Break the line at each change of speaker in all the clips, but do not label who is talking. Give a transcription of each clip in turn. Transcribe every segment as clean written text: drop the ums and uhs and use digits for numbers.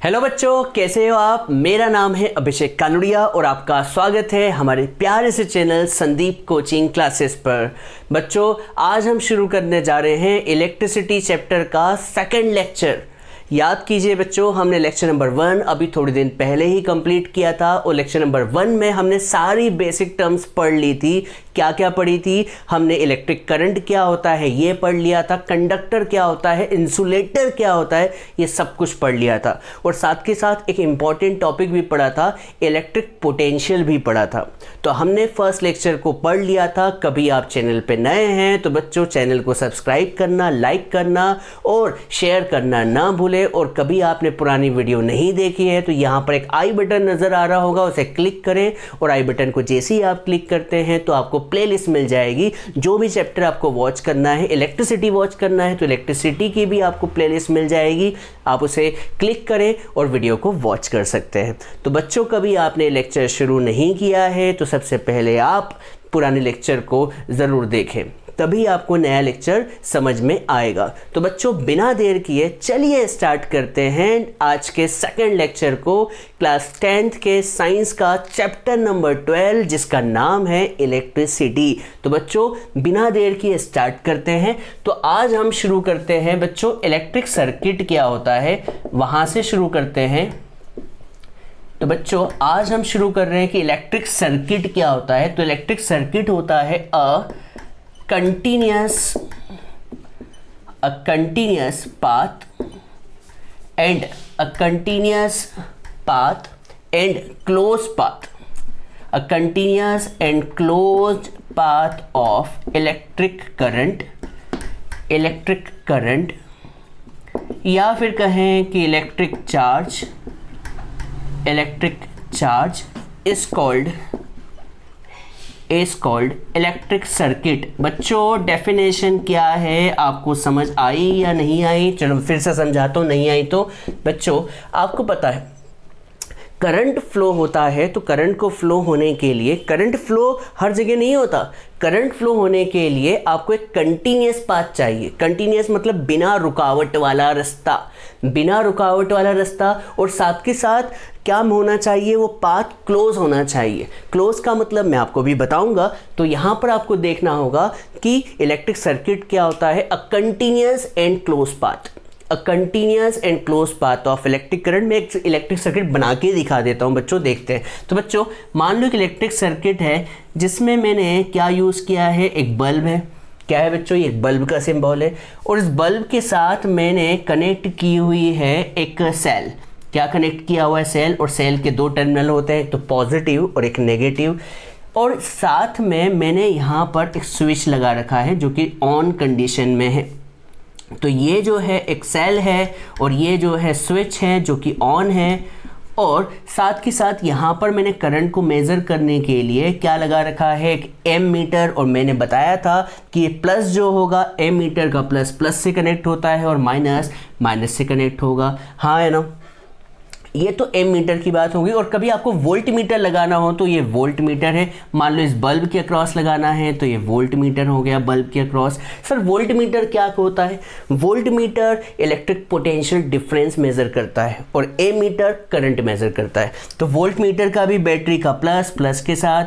Hello बच्चों, कैसे हो आप। मेरा नाम है अभिषेक कानुड़िया और आपका स्वागत है हमारे प्यारे से चैनल संदीप कोचिंग क्लासेस पर। बच्चों, आज हम शुरू करने जा रहे हैं इलेक्ट्रिसिटी चैप्टर का सेकंड लेक्चर। याद कीजिए बच्चों, हमने लेक्चर नंबर 1 अभी थोड़ी दिन पहले ही कंप्लीट किया था और लेक्चर नंबर 1 में हमने सारी बेसिक टर्म्स पढ़ ली थी। क्या क्या पढ़ी थी हमने? इलेक्ट्रिक करंट क्या होता है ये पढ़ लिया था, कंडक्टर क्या होता है, इंसुलेटर क्या होता है, ये सब कुछ पढ़ लिया था। और साथ के साथ एक इम्पॉर्टेंट टॉपिक भी पढ़ा था, इलेक्ट्रिक पोटेंशियल भी पढ़ा था। तो हमने फर्स्ट लेक्चर को पढ़ लिया था। कभी आप चैनल पे नए हैं तो बच्चों चैनल को सब्सक्राइब करना, लाइक करना और शेयर करना ना भूलें। और कभी आपने पुरानी वीडियो नहीं देखी है तो यहाँ पर एक आई बटन नज़र आ रहा होगा, उसे क्लिक करें और आई बटन को जैसे ही आप क्लिक करते हैं तो आपको प्लेलिस्ट मिल जाएगी। जो भी चैप्टर आपको वॉच करना है, इलेक्ट्रिसिटी वॉच करना है तो इलेक्ट्रिसिटी की भी आपको प्लेलिस्ट मिल जाएगी। आप उसे क्लिक करें और वीडियो को वॉच कर सकते हैं। तो बच्चों, कभी आपने लेक्चर शुरू नहीं किया है तो सबसे पहले आप पुराने लेक्चर को ज़रूर देखें, तभी आपको नया लेक्चर समझ में आएगा। तो बच्चों, बिना देर किए चलिए स्टार्ट करते हैं आज के सेकंड लेक्चर को, क्लास 10th के साइंस का चैप्टर नंबर 12 जिसका नाम है इलेक्ट्रिसिटी। तो बच्चों, बिना देर किए स्टार्ट करते हैं। तो आज हम शुरू करते हैं बच्चों, इलेक्ट्रिक सर्किट क्या होता है वहाँ से शुरू करते हैं। तो बच्चों, आज हम शुरू कर रहे हैं कि इलेक्ट्रिक सर्किट क्या होता है। तो इलेक्ट्रिक सर्किट होता है continuous path and a continuous path and closed path, a continuous and closed path of electric current या फिर कहें कि electric charge is called electric circuit. बच्चों, डेफिनेशन क्या है आपको समझ आई या नहीं आई? चलो फिर से समझाता हूँ, नहीं आई तो बच्चों आपको पता है करंट फ्लो होता है। तो करंट को फ्लो होने के लिए, करंट फ्लो हर जगह नहीं होता, करंट फ्लो होने के लिए आपको एक कंटिन्यूस पाथ चाहिए। कंटिन्यूस मतलब बिना रुकावट वाला रास्ता, बिना रुकावट वाला रास्ता। और साथ के साथ क्या होना चाहिए? वो पाथ क्लोज होना चाहिए। क्लोज का मतलब मैं आपको भी बताऊंगा। तो यहाँ पर आपको देखना होगा कि इलेक्ट्रिक सर्किट क्या होता है, a continuous and close path, a continuous and close path of electric current. में एक इलेक्ट्रिक सर्किट बना के दिखा देता हूँ बच्चों, देखते हैं। तो बच्चों, मान लो कि इलेक्ट्रिक सर्किट है जिसमें मैंने क्या यूज़ किया है, एक बल्ब है। क्या है बच्चों? ये एक बल्ब का सिंबल है और इस बल्ब के साथ मैंने कनेक्ट की हुई है एक सेल। क्या कनेक्ट किया हुआ है? सेल। और सेल के दो टर्मिनल होते हैं, तो पॉजिटिव और एक नेगेटिव। और साथ में मैंने यहाँ पर एक स्विच लगा रखा है जो कि ऑन कंडीशन में है। तो ये जो है एक सेल है और ये जो है स्विच है जो कि ऑन है। और साथ के साथ यहाँ पर मैंने करंट को मेज़र करने के लिए क्या लगा रखा है, एक एम मीटर। और मैंने बताया था कि ये प्लस जो होगा, एम मीटर का प्लस प्लस से कनेक्ट होता है और माइनस माइनस से कनेक्ट होगा। हाँ है ना? ये तो एम मीटर की बात होगी। और कभी आपको वोल्ट मीटर लगाना हो तो ये वोल्ट मीटर है। मान लो इस बल्ब के अक्रॉस लगाना है तो ये वोल्ट मीटर हो गया बल्ब के अक्रॉस। सर वोल्ट मीटर क्या होता है? Volt meter electric potential difference measure करता है और ए मीटर करंट मेज़र करता है। तो वोल्ट मीटर का भी बैटरी का प्लस प्लस के साथ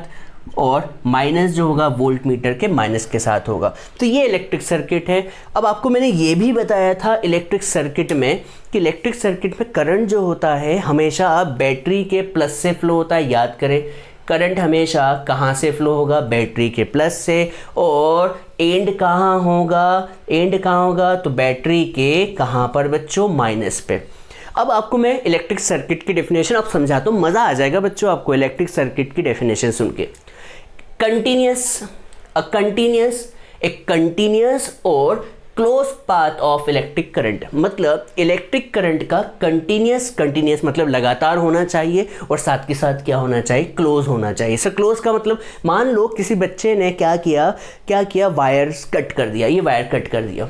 और माइनस जो होगा वोल्ट मीटर के माइनस के साथ होगा। तो ये इलेक्ट्रिक सर्किट है। अब आपको मैंने ये भी बताया था इलेक्ट्रिक सर्किट में कि इलेक्ट्रिक सर्किट में करंट जो होता है हमेशा बैटरी के प्लस से फ्लो होता है। याद करें, करंट हमेशा कहाँ से फ्लो होगा? बैटरी के प्लस से। और एंड कहाँ होगा? एंड कहाँ होगा? तो बैटरी के कहाँ पर बच्चों? माइनस पे। अब आपको मैं इलेक्ट्रिक सर्किट की डेफिनेशन अब समझाता हूँ, मज़ा आ जाएगा बच्चों आपको इलेक्ट्रिक सर्किट की डेफिनेशन सुन के। कंटिन्यूस, एक कंटिन्यूस और close path of electric current. मतलब इलेक्ट्रिक करंट का कंटिन्यूस मतलब लगातार होना चाहिए और साथ के साथ क्या होना चाहिए? क्लोज होना चाहिए। सर क्लोज का मतलब, मान लो किसी बच्चे ने क्या किया, वायर्स कट कर दिया, ये वायर कट कर दिया।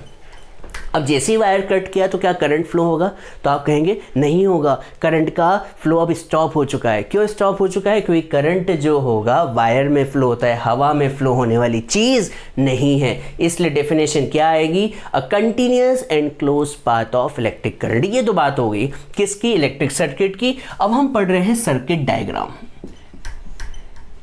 अब जैसे ही वायर कट किया तो क्या करंट फ्लो होगा? तो आप कहेंगे नहीं होगा, करंट का फ्लो अब स्टॉप हो चुका है। क्यों स्टॉप हो चुका है? क्योंकि करंट जो होगा वायर में फ्लो होता है, हवा में फ्लो होने वाली चीज़ नहीं है। इसलिए डेफिनेशन क्या आएगी? A continuous and close path of electric current. ये तो बात हो गई किसकी? इलेक्ट्रिक सर्किट की। अब हम पढ़ रहे हैं सर्किट डायग्राम।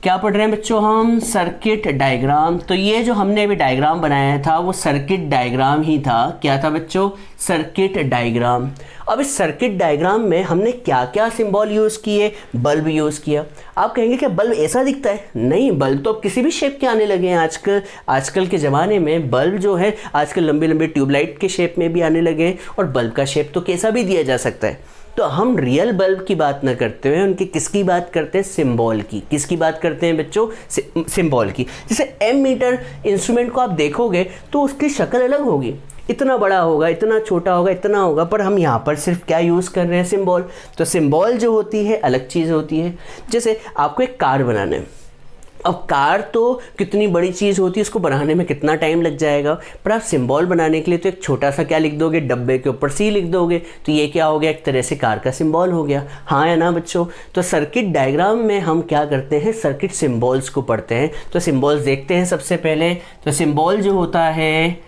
क्या पढ़ रहे हैं बच्चों हम? Circuit diagram. तो ये जो हमने अभी डायग्राम बनाया था वो सर्किट डायग्राम ही था। क्या था बच्चों? Circuit diagram. अब इस सर्किट डायग्राम में हमने क्या क्या सिंबल यूज़ किए? बल्ब यूज़ किया। आप कहेंगे क्या बल्ब ऐसा दिखता है? नहीं, बल्ब तो अब किसी भी शेप के आने लगे हैं आजकल के ज़माने में। बल्ब जो है आजकल लंबे लंबे ट्यूबलाइट के शेप में भी आने लगे हैं, और बल्ब का शेप तो कैसा भी दिया जा सकता है। तो हम रियल बल्ब की बात ना करते हुए उनकी किसकी बात करते हैं? सिंबल की। किसकी बात करते हैं बच्चों? सिंबल की। जैसे एमीटर इंस्ट्रूमेंट को आप देखोगे तो उसकी शक्ल अलग होगी, इतना बड़ा होगा, इतना छोटा होगा, इतना होगा, पर हम यहाँ पर सिर्फ क्या यूज़ कर रहे हैं? सिंबल। तो सिंबल जो होती है अलग चीज़ होती है। जैसे आपको एक कार बनाना है, अब कार तो कितनी बड़ी चीज़ होती है, इसको बनाने में कितना टाइम लग जाएगा, पर आप सिंबल बनाने के लिए तो एक छोटा सा क्या लिख दोगे? डब्बे के ऊपर सी लिख दोगे, तो ये क्या हो गया? एक तरह से कार का सिंबल हो गया। हाँ है ना बच्चों? तो सर्किट डायग्राम में हम क्या करते हैं? सर्किट सिंबल्स को पढ़ते हैं। तो सिंबल्स देखते हैं सबसे पहले। तो सिंबल जो होता है,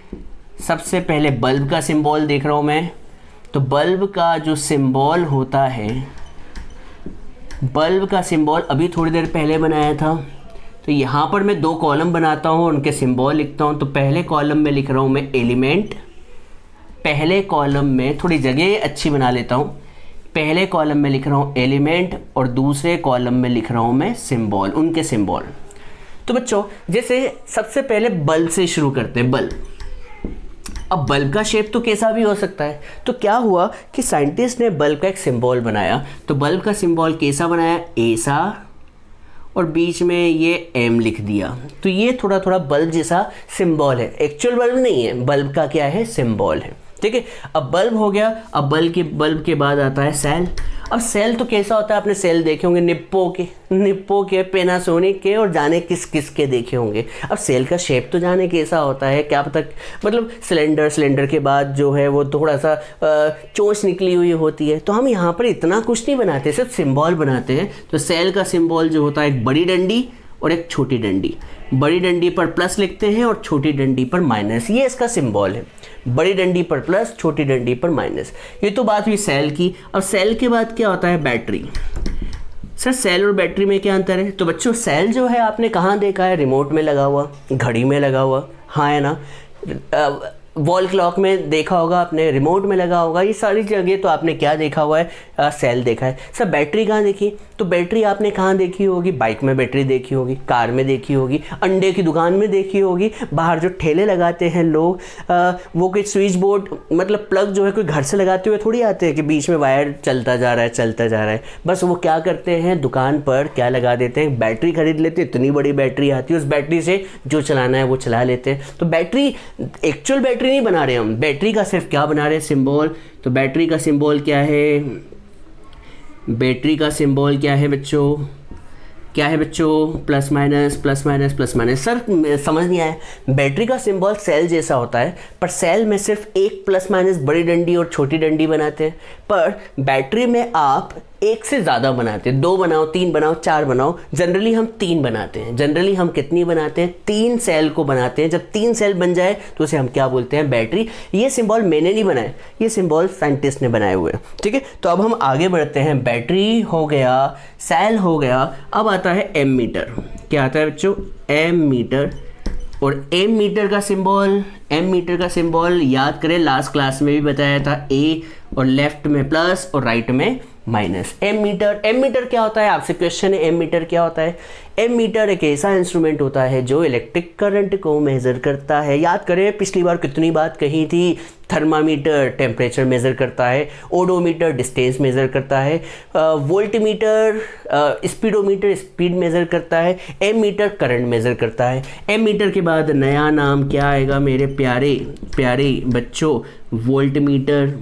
सबसे पहले बल्ब का सिंबल देख रहा हूँ मैं। तो बल्ब का जो सिंबल होता है, बल्ब का सिंबल अभी थोड़ी देर पहले बनाया था। तो यहाँ पर मैं 2 कॉलम बनाता हूँ, उनके सिंबल लिखता हूँ। तो पहले कॉलम में लिख रहा हूँ मैं एलिमेंट, पहले कॉलम में थोड़ी जगह अच्छी बना लेता हूँ। पहले कॉलम में लिख रहा हूँ एलिमेंट और दूसरे कॉलम में लिख रहा हूँ मैं सिंबल, उनके सिंबल। तो बच्चों जैसे सबसे पहले बल्ब से शुरू करते हैं। बल्ब, अब बल्ब का शेप तो कैसा भी हो सकता है। तो क्या हुआ कि साइंटिस्ट ने बल्ब का एक सिंबल बनाया। तो बल्ब का सिंबल कैसा बनाया? ऐसा, और बीच में ये एम लिख दिया। तो ये थोड़ा थोड़ा बल्ब जैसा सिंबल है, एक्चुअल बल्ब नहीं है, बल्ब का क्या है? सिंबल है। ठीक है, अब बल्ब हो गया। अब बल्ब के बाद आता है सेल। अब सेल तो कैसा होता है? आपने सेल देखे होंगे निप्पो के, पैनासोनिक के, और जाने किस किस के देखे होंगे। अब सेल का शेप तो जाने कैसा होता है, क्या पता, मतलब सिलेंडर के बाद जो है वो थोड़ा सा चोंच निकली हुई होती है। तो हम यहाँ पर इतना कुछ नहीं बनाते, सिर्फ सिंबल बनाते हैं। तो सेल का सिंबल जो होता है एक बड़ी डंडी और एक छोटी डंडी। बड़ी डंडी पर प्लस लिखते हैं और छोटी डंडी पर माइनस, ये इसका सिंबल है। बड़ी डंडी पर प्लस, छोटी डंडी पर माइनस। ये तो बात हुई सेल की। अब सेल के बाद क्या होता है? बैटरी। सर सेल और बैटरी में क्या अंतर है? तो बच्चों सेल जो है आपने कहाँ देखा है? रिमोट में लगा हुआ, घड़ी में लगा हुआ, हाँ है ना, वॉल क्लॉक में देखा होगा आपने, रिमोट में लगा होगा, ये सारी जगह तो आपने क्या देखा हुआ है? सेल देखा है। सर बैटरी कहाँ देखी? तो बैटरी आपने कहाँ देखी होगी? बाइक में बैटरी देखी होगी, कार में देखी होगी, अंडे की दुकान में देखी होगी, बाहर जो ठेले लगाते हैं लोग, वो कोई स्विच बोर्ड मतलब प्लग जो है कोई घर से लगाते हुए थोड़ी आते हैं कि बीच में वायर चलता जा रहा है। बस वो क्या करते हैं? दुकान पर क्या लगा देते हैं? बैटरी खरीद लेते हैं, इतनी बड़ी बैटरी आती है, उस बैटरी से जो चलाना है वो चला लेते हैं। तो बैटरी, एक्चुअल बैटरी नहीं बना रहे हम, बैटरी का सिर्फ क्या बना रहे हैं? सिंबल। तो बैटरी का सिंबल क्या है? बैटरी का सिंबल क्या है बच्चों? क्या है बच्चों? Plus minus plus minus plus minus. Sir समझ नहीं आया। बैटरी का सिंबल सेल जैसा होता है, पर सेल में सिर्फ एक प्लस माइनस बड़ी डंडी और छोटी डंडी बनाते हैं, पर बैटरी में आप एक से ज़्यादा बनाते हैं। 2 बनाओ, 3 बनाओ, 4 बनाओ। जनरली हम 3 बनाते हैं। जनरली हम कितनी बनाते हैं? 3 सेल को बनाते हैं। जब 3 सेल बन जाए तो उसे हम क्या बोलते हैं? बैटरी। ये सिंबल मैंने नहीं बनाया, ये सिंबल साइंटिस्ट ने बनाए हुए हैं। ठीक है, तो अब हम आगे बढ़ते हैं। बैटरी हो गया, सेल हो गया, अब आता है एम मीटर। क्या आता है बच्चों? M metre. और एम मीटर का सिंबल याद करें, लास्ट क्लास में भी बताया था, ए और लेफ्ट में प्लस और राइट में माइनस। एम मीटर क्या होता है? आपसे क्वेश्चन है एम मीटर क्या होता है? एम मीटर एक ऐसा इंस्ट्रूमेंट होता है जो इलेक्ट्रिक करंट को मेज़र करता है। याद करें पिछली बार कितनी बात कही थी, थर्मामीटर टेम्परेचर मेज़र करता है, ओडोमीटर डिस्टेंस मेज़र करता है, वोल्टमीटर स्पीडोमीटर स्पीड मेज़र करता है, एम मीटर करंट मेज़र करता है। एम मीटर के बाद नया नाम क्या आएगा मेरे प्यारे प्यारे बच्चों? वोल्टमीटर।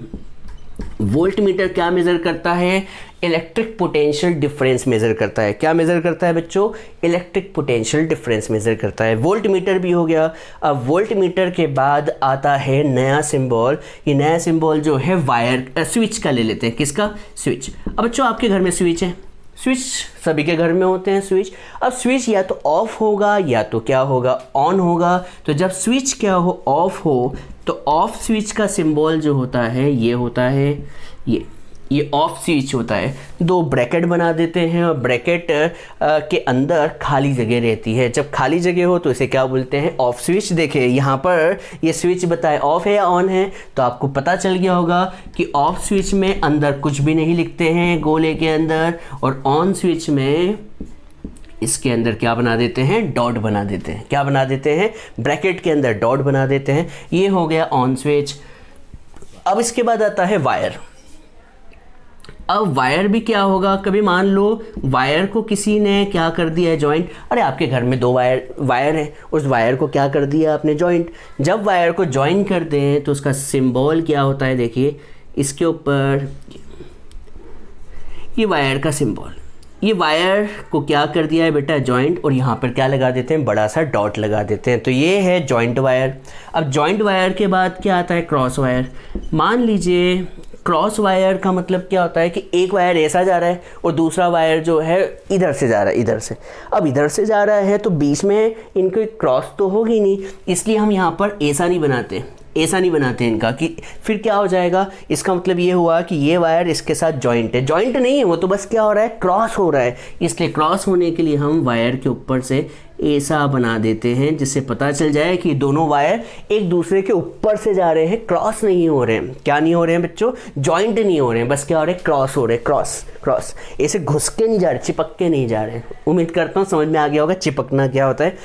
वोल्ट मीटर क्या मेज़र करता है? इलेक्ट्रिक पोटेंशियल डिफरेंस मेज़र करता है। क्या मेज़र करता है बच्चों? इलेक्ट्रिक पोटेंशियल डिफरेंस मेज़र करता है। वोल्ट मीटर भी हो गया। अब वोल्ट मीटर के बाद आता है नया सिंबल। ये नया सिंबल जो है वायर स्विच का ले लेते हैं। किसका? स्विच। अब बच्चों आपके घर में स्विच है, स्विच सभी के घर में होते हैं स्विच। अब स्विच या तो ऑफ होगा या तो क्या होगा? ऑन होगा। तो जब स्विच क्या हो? ऑफ हो, तो ऑफ स्विच का सिंबल जो होता है ये होता है ये ऑफ स्विच होता है। दो ब्रैकेट बना देते हैं और ब्रैकेट के अंदर खाली जगह रहती है। जब खाली जगह हो तो इसे क्या बोलते हैं? Off switch. देखिए यहाँ पर ये स्विच बताए ऑफ है या ऑन है, तो आपको पता चल गया होगा कि ऑफ स्विच में अंदर कुछ भी नहीं लिखते हैं गोले के अंदर, और ऑन स्विच में इसके अंदर क्या बना देते हैं? डॉट बना देते हैं। क्या बना देते हैं? ब्रैकेट के अंदर डॉट बना देते हैं। ये हो गया ऑन स्विच। अब इसके बाद आता है वायर। अब वायर भी क्या होगा? कभी मान लो वायर को किसी ने क्या कर दिया है? जॉइंट। अरे आपके घर में दो वायर है, उस वायर को क्या कर दिया आपने? जॉइंट। जब वायर को जॉइन कर दें तो उसका सिंबल क्या होता है? देखिए इसके ऊपर ये वायर का सिंबल। ये वायर को क्या कर दिया है बेटा? जॉइंट। और यहाँ पर क्या लगा देते हैं? बड़ा सा डॉट लगा देते हैं। तो ये है जॉइंट वायर। अब जॉइंट वायर के बाद क्या आता है? Cross wire. मान लीजिए क्रॉस वायर का मतलब क्या होता है कि एक वायर ऐसा जा रहा है और दूसरा वायर जो है इधर से जा रहा है, इधर से। अब इधर से जा रहा है तो बीच में इनको क्रॉस तो होगी नहीं, इसलिए हम यहाँ पर ऐसा नहीं बनाते, ऐसा नहीं बनाते इनका, कि फिर क्या हो जाएगा? इसका मतलब ये हुआ कि ये वायर इसके साथ जॉइंट है। जॉइंट नहीं है वो, तो बस क्या हो रहा है? क्रॉस हो रहा है। इसलिए क्रॉस होने के लिए हम वायर के ऊपर से ऐसा बना देते हैं जिससे पता चल जाए कि दोनों वायर एक दूसरे के ऊपर से जा रहे हैं, क्रॉस नहीं हो रहे हैं। क्या नहीं हो रहे हैं बच्चों? जॉइंट नहीं हो रहे हैं, बस क्या हो रहे हैं? क्रॉस हो रहे हैं। क्रॉस क्रॉस ऐसे घुस के नहीं जा रहे, चिपक के नहीं जा रहे हैं। उम्मीद करता हूँ समझ में आ गया होगा चिपकना क्या होता है।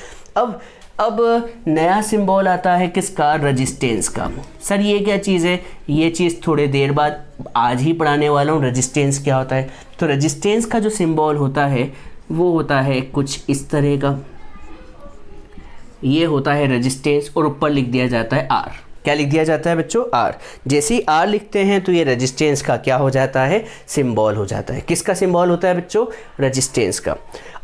अब नया सिंबल आता है किसका? रेजिस्टेंस का। सर ये क्या चीज़ है? ये चीज़ थोड़े देर बाद आज ही पढ़ाने वाला हूँ। रेजिस्टेंस क्या होता है? तो रेजिस्टेंस का जो सिंबल होता है वो होता है कुछ इस तरह का। ये होता है रेजिस्टेंस और ऊपर लिख दिया जाता है आर। क्या लिख दिया जाता है बच्चों? आर। जैसे ही आर लिखते हैं तो ये रेजिस्टेंस का क्या हो जाता है? सिंबल हो जाता है। किसका सिंबल होता है बच्चों? रेजिस्टेंस का।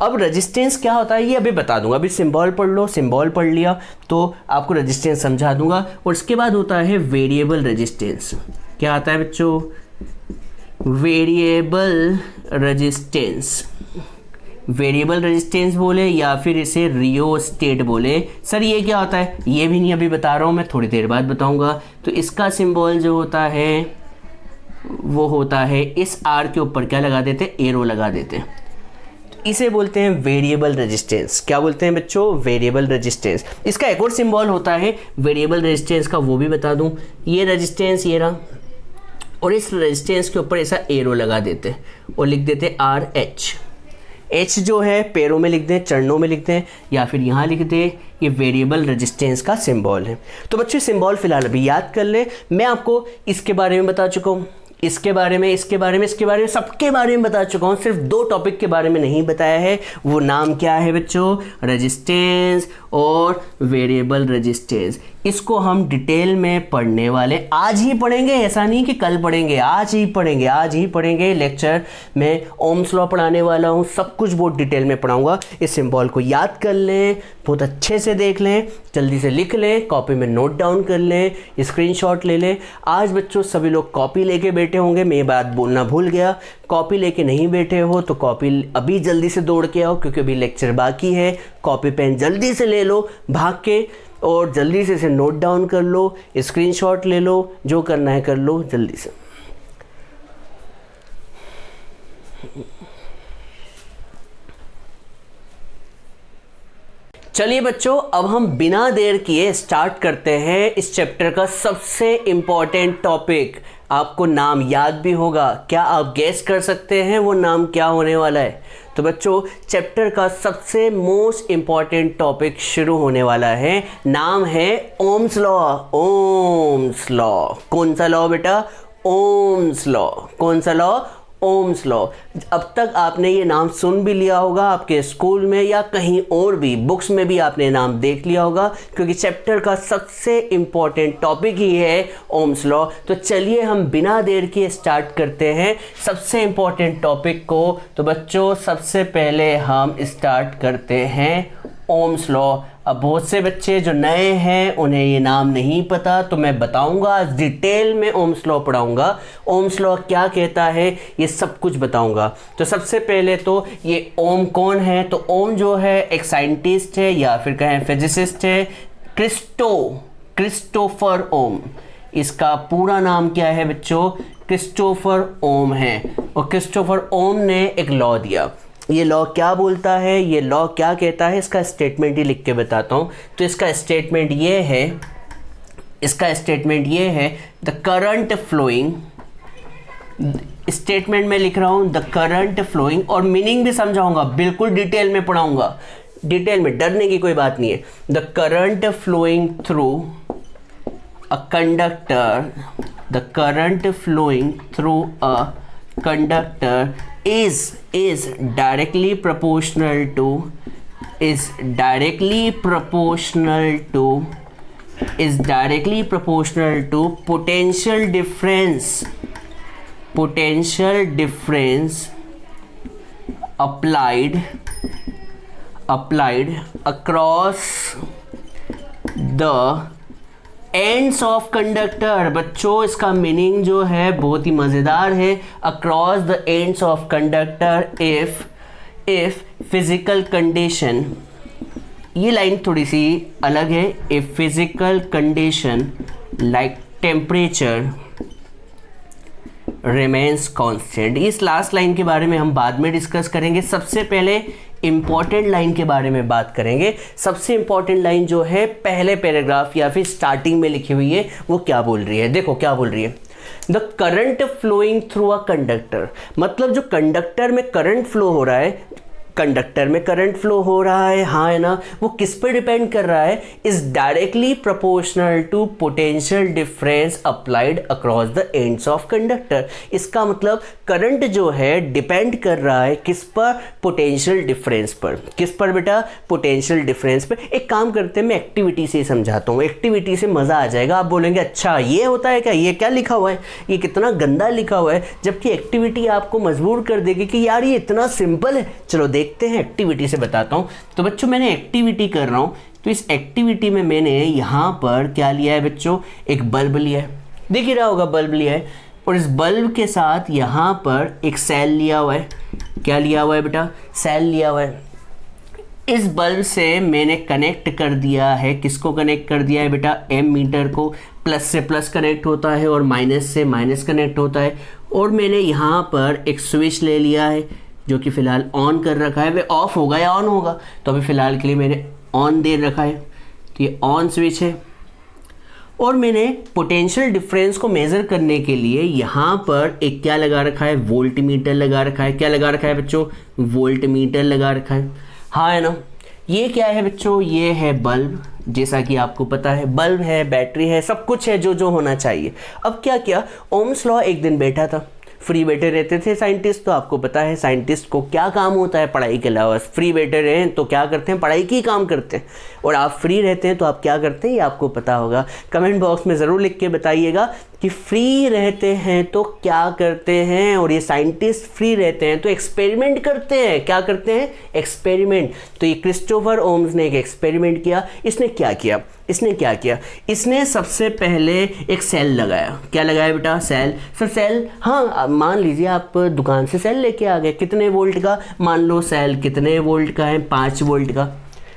अब रेजिस्टेंस क्या होता है ये अभी बता दूंगा। अभी सिंबल पढ़ लो, सिंबल पढ़ लिया तो आपको रेजिस्टेंस समझा दूंगा। और इसके बाद होता है वेरिएबल रेजिस्टेंस। क्या आता है बच्चों? Variable resistance. वेरिएबल रेजिस्टेंस बोले या फिर इसे रियोस्टेट बोले। सर ये क्या होता है? ये भी नहीं अभी बता रहा हूँ, मैं थोड़ी देर बाद बताऊंगा। तो इसका सिंबल जो होता है वो होता है इस आर के ऊपर क्या लगा देते हैं? एरो लगा देते हैं। तो इसे बोलते हैं वेरिएबल रेजिस्टेंस। क्या बोलते हैं बच्चों? Variable resistance. इसका एक और सिंबल होता है वेरिएबल रेजिस्टेंस का, वो भी बता दूं। ये रेजिस्टेंस ये रहा, और इस रेजिस्टेंस के ऊपर ऐसा एरो लगा देते हैं और लिख देते आर एच। एच जो है पैरों में लिख दें, चरणों में लिख दें, या फिर यहाँ लिख दें। ये वेरिएबल रेजिस्टेंस का सिंबल है। तो बच्चों सिंबल फिलहाल अभी याद कर लें। मैं आपको इसके बारे में बता चुका हूँ, इसके बारे में, इसके बारे में, इसके बारे में, सबके बारे में बता चुका हूँ। सिर्फ दो टॉपिक के बारे में नहीं बताया है। वो नाम क्या है बच्चों? रेजिस्टेंस और वेरिएबल रेजिस्टेंस। इसको हम डिटेल में पढ़ने वाले, आज ही पढ़ेंगे, ऐसा नहीं कि कल पढ़ेंगे, आज ही पढ़ेंगे, आज ही पढ़ेंगे। लेक्चर में ओम्स लॉ पढ़ाने वाला हूँ, सब कुछ बहुत डिटेल में पढ़ाऊँगा। इस सिंबल को याद कर लें, बहुत अच्छे से देख लें, जल्दी से लिख लें, कॉपी में नोट डाउन कर लें, स्क्रीनशॉट ले लें। आज बच्चों सभी लोग कॉपी लेके बैठे होंगे, मैं ये बात बोलना भूल गया। कॉपी लेके नहीं बैठे हो तो कॉपी अभी जल्दी से दौड़ के आओ, क्योंकि अभी लेक्चर बाकी है। कॉपी पेन जल्दी से ले लो भाग के, और जल्दी से इसे नोट डाउन कर लो, स्क्रीनशॉट ले लो, जो करना है कर लो जल्दी से। चलिए बच्चों, अब हम बिना देर किए स्टार्ट करते हैं इस चैप्टर का सबसे इम्पॉर्टेंट टॉपिक। आपको नाम याद भी होगा, क्या आप गेस कर सकते हैं वो नाम क्या होने वाला है? तो बच्चों चैप्टर का सबसे मोस्ट इम्पॉर्टेंट टॉपिक शुरू होने वाला है। नाम है ओम्स लॉ। Ohm's law. कौन सा लॉ बेटा? Ohm's law. कौन सा लॉ? Ohm's law. अब तक आपने ये नाम सुन भी लिया होगा, आपके स्कूल में या कहीं और भी बुक्स में भी आपने नाम देख लिया होगा, क्योंकि चैप्टर का सबसे इम्पॉर्टेंट टॉपिक ही है ओम्स लॉ। तो चलिए हम बिना देर के स्टार्ट करते हैं सबसे इम्पॉर्टेंट टॉपिक को। तो बच्चों सबसे पहले हम स्टार्ट करते हैं ओम्स लॉ। अब बहुत से बच्चे जो नए हैं उन्हें ये नाम नहीं पता, तो मैं बताऊंगा, आज डिटेल में ओम्स लॉ पढ़ाऊंगा। ओम्स लॉ क्या कहता है ये सब कुछ बताऊंगा। तो सबसे पहले तो ये ओम कौन है? तो ओम जो है एक साइंटिस्ट है या फिर कहें फिजिसिस्ट है, क्रिस्टोफर ओम। इसका पूरा नाम क्या है बच्चों? क्रिस्टोफर ओम है। और क्रिस्टोफर ओम ने एक लॉ दिया। ये लॉ क्या बोलता है, ये लॉ क्या कहता है, इसका स्टेटमेंट ही लिख के बताता हूँ। तो इसका स्टेटमेंट ये है द करंट फ्लोइंग, स्टेटमेंट में लिख रहा हूँ द करंट फ्लोइंग, और मीनिंग भी समझाऊंगा, बिल्कुल डिटेल में पढ़ाऊंगा, डिटेल में, डरने की कोई बात नहीं है। The current flowing through a conductor, the current flowing through a conductor is directly proportional to potential difference applied across the ends of conductor. बच्चों इसका मीनिंग जो है बहुत ही मज़ेदार है, across the ends of conductor if physical condition, ये line थोड़ी सी अलग है, if physical condition like temperature remains constant. इस लास्ट लाइन के बारे में हम बाद में डिस्कस करेंगे। सबसे पहले इंपॉर्टेंट लाइन के बारे में बात करेंगे। सबसे इंपॉर्टेंट लाइन जो है पहले पैराग्राफ या फिर स्टार्टिंग में लिखी हुई है, वो क्या बोल रही है? देखो क्या बोल रही है, the current flowing through a conductor. मतलब जो कंडक्टर में करंट फ्लो हो रहा है, कंडक्टर में करंट फ्लो हो रहा है, हाँ है ना, वो किस पर डिपेंड कर रहा है? Is directly proportional to potential difference applied across the ends of conductor. इसका मतलब करंट जो है डिपेंड कर रहा है किस पर? पोटेंशियल डिफरेंस पर। किस पर बेटा? पोटेंशियल डिफरेंस पर। एक काम करते हैं, मैं एक्टिविटी से समझाता हूँ, एक्टिविटी से मज़ा आ जाएगा। आप बोलेंगे अच्छा ये होता है क्या, ये क्या लिखा हुआ है, ये कितना गंदा लिखा हुआ है, जबकि एक्टिविटी आपको मजबूर कर देगी कि यार ये इतना सिंपल है। चलो देखते हैं, एक्टिविटी से बताता हूँ। तो बच्चों मैंने एक्टिविटी कर रहा हूँ, तो इस एक्टिविटी में मैंने यहाँ पर क्या लिया है बच्चों? एक बल्ब लिया है, दिख ही रहा होगा बल्ब लिया है, और इस बल्ब के साथ यहाँ पर एक सेल लिया हुआ है। क्या लिया हुआ है बेटा? सेल लिया हुआ है। इस बल्ब से मैंने कनेक्ट कर दिया है, किसको कनेक्ट कर दिया है बेटा? एम मीटर को। प्लस से प्लस कनेक्ट होता है और माइनस से माइनस कनेक्ट होता है। और मैंने यहाँ पर एक स्विच ले लिया है जो कि फ़िलहाल ऑन कर रखा है, वे ऑफ होगा या ऑन होगा, तो अभी फ़िलहाल के लिए मैंने ऑन दे रखा है, तो ये ऑन स्विच है। और मैंने पोटेंशियल डिफरेंस को मेज़र करने के लिए यहाँ पर एक क्या लगा रखा है? वोल्ट मीटर लगा रखा है। क्या लगा रखा है बच्चों? वोल्ट मीटर लगा रखा है, हाँ है ना। ये क्या है बच्चों? ये है बल्ब, जैसा कि आपको पता है बल्ब है, बैटरी है, सब कुछ है जो होना चाहिए। अब क्या किया, ओम्स लॉ एक दिन बैठा था, फ्री बैठे रहते थे साइंटिस्ट, तो आपको पता है साइंटिस्ट को क्या काम होता है पढ़ाई के अलावा? फ्री बैठे रहे तो क्या करते हैं? पढ़ाई की काम करते हैं। और आप फ्री रहते हैं तो आप क्या करते हैं ये आपको पता होगा। कमेंट बॉक्स में ज़रूर लिख के बताइएगा कि फ्री रहते हैं तो क्या करते हैं। और ये साइंटिस्ट फ्री रहते हैं तो एक्सपेरिमेंट करते हैं। क्या करते हैं? एक्सपेरिमेंट। तो ये क्रिस्टोफर ओम्स ने एक एक्सपेरिमेंट किया। इसने क्या किया? इसने सबसे पहले एक सेल लगाया। क्या लगाया बेटा? सेल। सर सेल, हाँ मान लीजिए आप दुकान से सेल लेके आ गए, कितने वोल्ट का? मान लो सेल कितने वोल्ट का है? 5 वोल्ट का।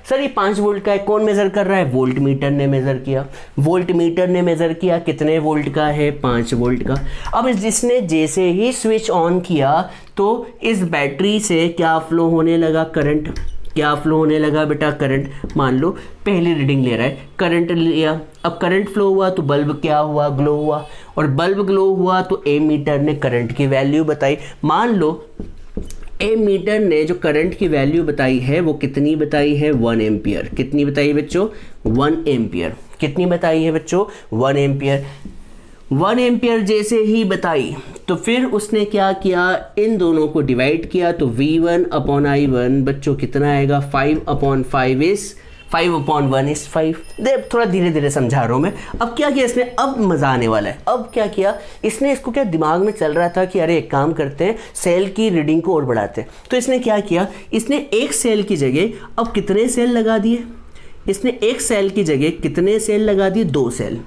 सर ये 5 वोल्ट का है, कौन मेज़र कर रहा है? वोल्ट मीटर ने मेज़र किया। वोल्ट मीटर ने मेज़र किया कितने वोल्ट का है? 5 वोल्ट का। अब जिसने जैसे ही स्विच ऑन किया तो इस बैटरी से क्या फ्लो होने लगा? करंट। क्या फ्लो होने लगा बेटा? करंट। मान लो पहली रीडिंग ले रहा है, करंट लिया, अब करंट फ्लो हुआ तो बल्ब क्या हुआ? ग्लो हुआ। और बल्ब ग्लो हुआ तो एम मीटर ने करंट की वैल्यू बताई। मान लो एम मीटर ने जो करंट की वैल्यू बताई है वो कितनी बताई है? 1 एम्पियर। कितनी बताई है बच्चों? 1 एम्पियर। कितनी बताई है बच्चों? 1 एम्पियर। 1 एम्पियर जैसे ही बताई तो फिर उसने क्या किया, इन दोनों को डिवाइड किया तो V1 अपॉन I1 बच्चों कितना आएगा, 5/5 इस 5/1 इस 5। देख थोड़ा धीरे धीरे समझा रहा हूँ मैं। अब क्या किया इसने, अब मज़ा आने वाला है। अब क्या किया इसने, इसको क्या दिमाग में चल रहा था कि अरे एक काम करते हैं, सेल की रीडिंग को और बढ़ाते हैं। तो इसने क्या किया, इसने एक सेल की जगह अब कितने सेल लगा दिए, इसने एक सेल की जगह कितने सेल लगा दिए, 2 सेल।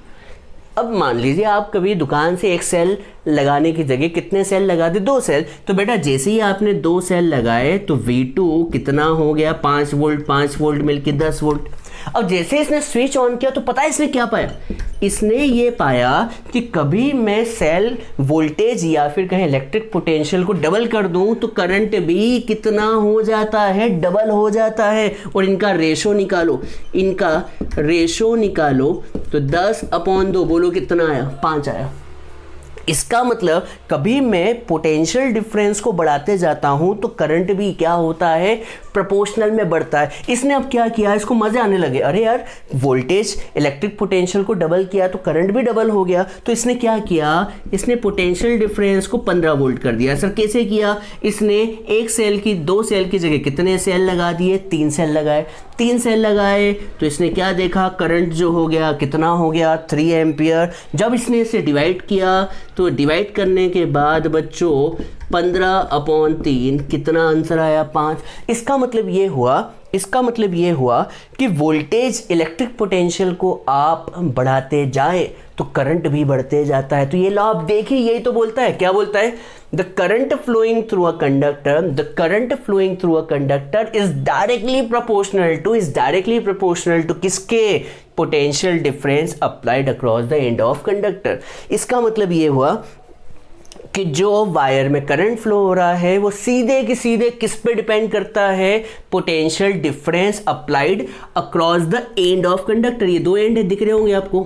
अब मान लीजिए आप कभी दुकान से एक सेल लगाने की जगह कितने सेल लगा दे, 2 सेल। तो बेटा जैसे ही आपने 2 सेल लगाए तो V2 कितना हो गया, 5 वोल्ट, 5 वोल्ट मिलके 10 वोल्ट। अब जैसे इसने स्विच ऑन किया तो पता है इसने क्या पाया, इसने ये पाया कि कभी मैं सेल वोल्टेज या फिर कहें इलेक्ट्रिक पोटेंशियल को डबल कर दूं तो करंट भी कितना हो जाता है, डबल हो जाता है। और इनका रेशो निकालो, इनका रेशो निकालो तो 10/2 बोलो कितना आया, 5 आया। इसका मतलब कभी मैं पोटेंशियल डिफरेंस को बढ़ाते जाता हूं तो करंट भी क्या होता है, प्रोपोर्शनल में बढ़ता है। इसने अब क्या किया, इसको मजे आने लगे, अरे यार वोल्टेज इलेक्ट्रिक पोटेंशियल को डबल किया तो करंट भी डबल हो गया। तो इसने क्या किया, इसने पोटेंशियल डिफरेंस को 15 वोल्ट कर दिया। सर कैसे किया, इसने एक सेल की 2 सेल की जगह कितने सेल लगा दिए, 3 सेल लगाए। 3 सेल लगाए तो इसने क्या देखा, करंट जो हो गया कितना हो गया, 3 एम्पियर। जब इसने इसे डिवाइड किया तो डिवाइड करने के बाद बच्चों 15/3 कितना आंसर आया, 5। इसका मतलब ये हुआ कि वोल्टेज इलेक्ट्रिक पोटेंशियल को आप बढ़ाते जाए तो करंट भी बढ़ते जाता है। तो ये लॉ आप देखिए, यही तो बोलता है, क्या बोलता है, the current flowing through a conductor is directly proportional to किसके, potential difference applied across the end of conductor. इसका मतलब ये हुआ कि जो वायर में करंट फ्लो हो रहा है वो सीधे की सीधे किस पे डिपेंड करता है, potential difference applied across the end of conductor. ये 2 एंड दिख रहे होंगे आपको,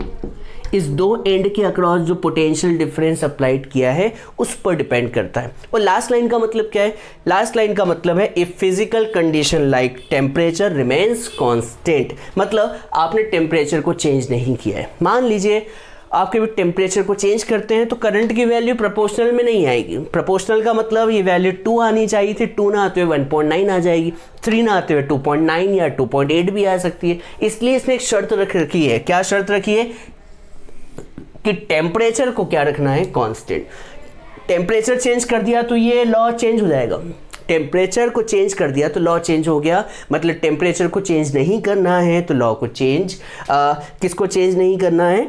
इस 2 एंड के अक्रॉस जो पोटेंशियल डिफरेंस अप्लाइड किया है उस पर डिपेंड करता है। और लास्ट लाइन का मतलब क्या है, लास्ट लाइन का मतलब है if physical condition like temperature remains constant, मतलब आपने टेम्परेचर को चेंज नहीं किया है। मान लीजिए आप कभी टेम्परेचर को चेंज करते हैं तो करंट की वैल्यू प्रोपोर्शनल में नहीं आएगी। प्रोपोर्शनल का मतलब ये वैल्यू 2 आनी चाहिए थी, 2 ना आते हुए 1.9 आ जाएगी, 3 ना आते हुए 2.9 या 2.8 भी आ सकती है। इसलिए इसने एक शर्त रख रखी है, क्या शर्त रखी है कि टेम्परेचर को क्या रखना है, कांस्टेंट। टेम्परेचर चेंज कर दिया तो ये लॉ चेंज हो जाएगा, टेम्परेचर को चेंज कर दिया तो लॉ चेंज हो गया। मतलब टेम्परेचर को चेंज नहीं करना है तो लॉ को चेंज, किसको चेंज नहीं करना है,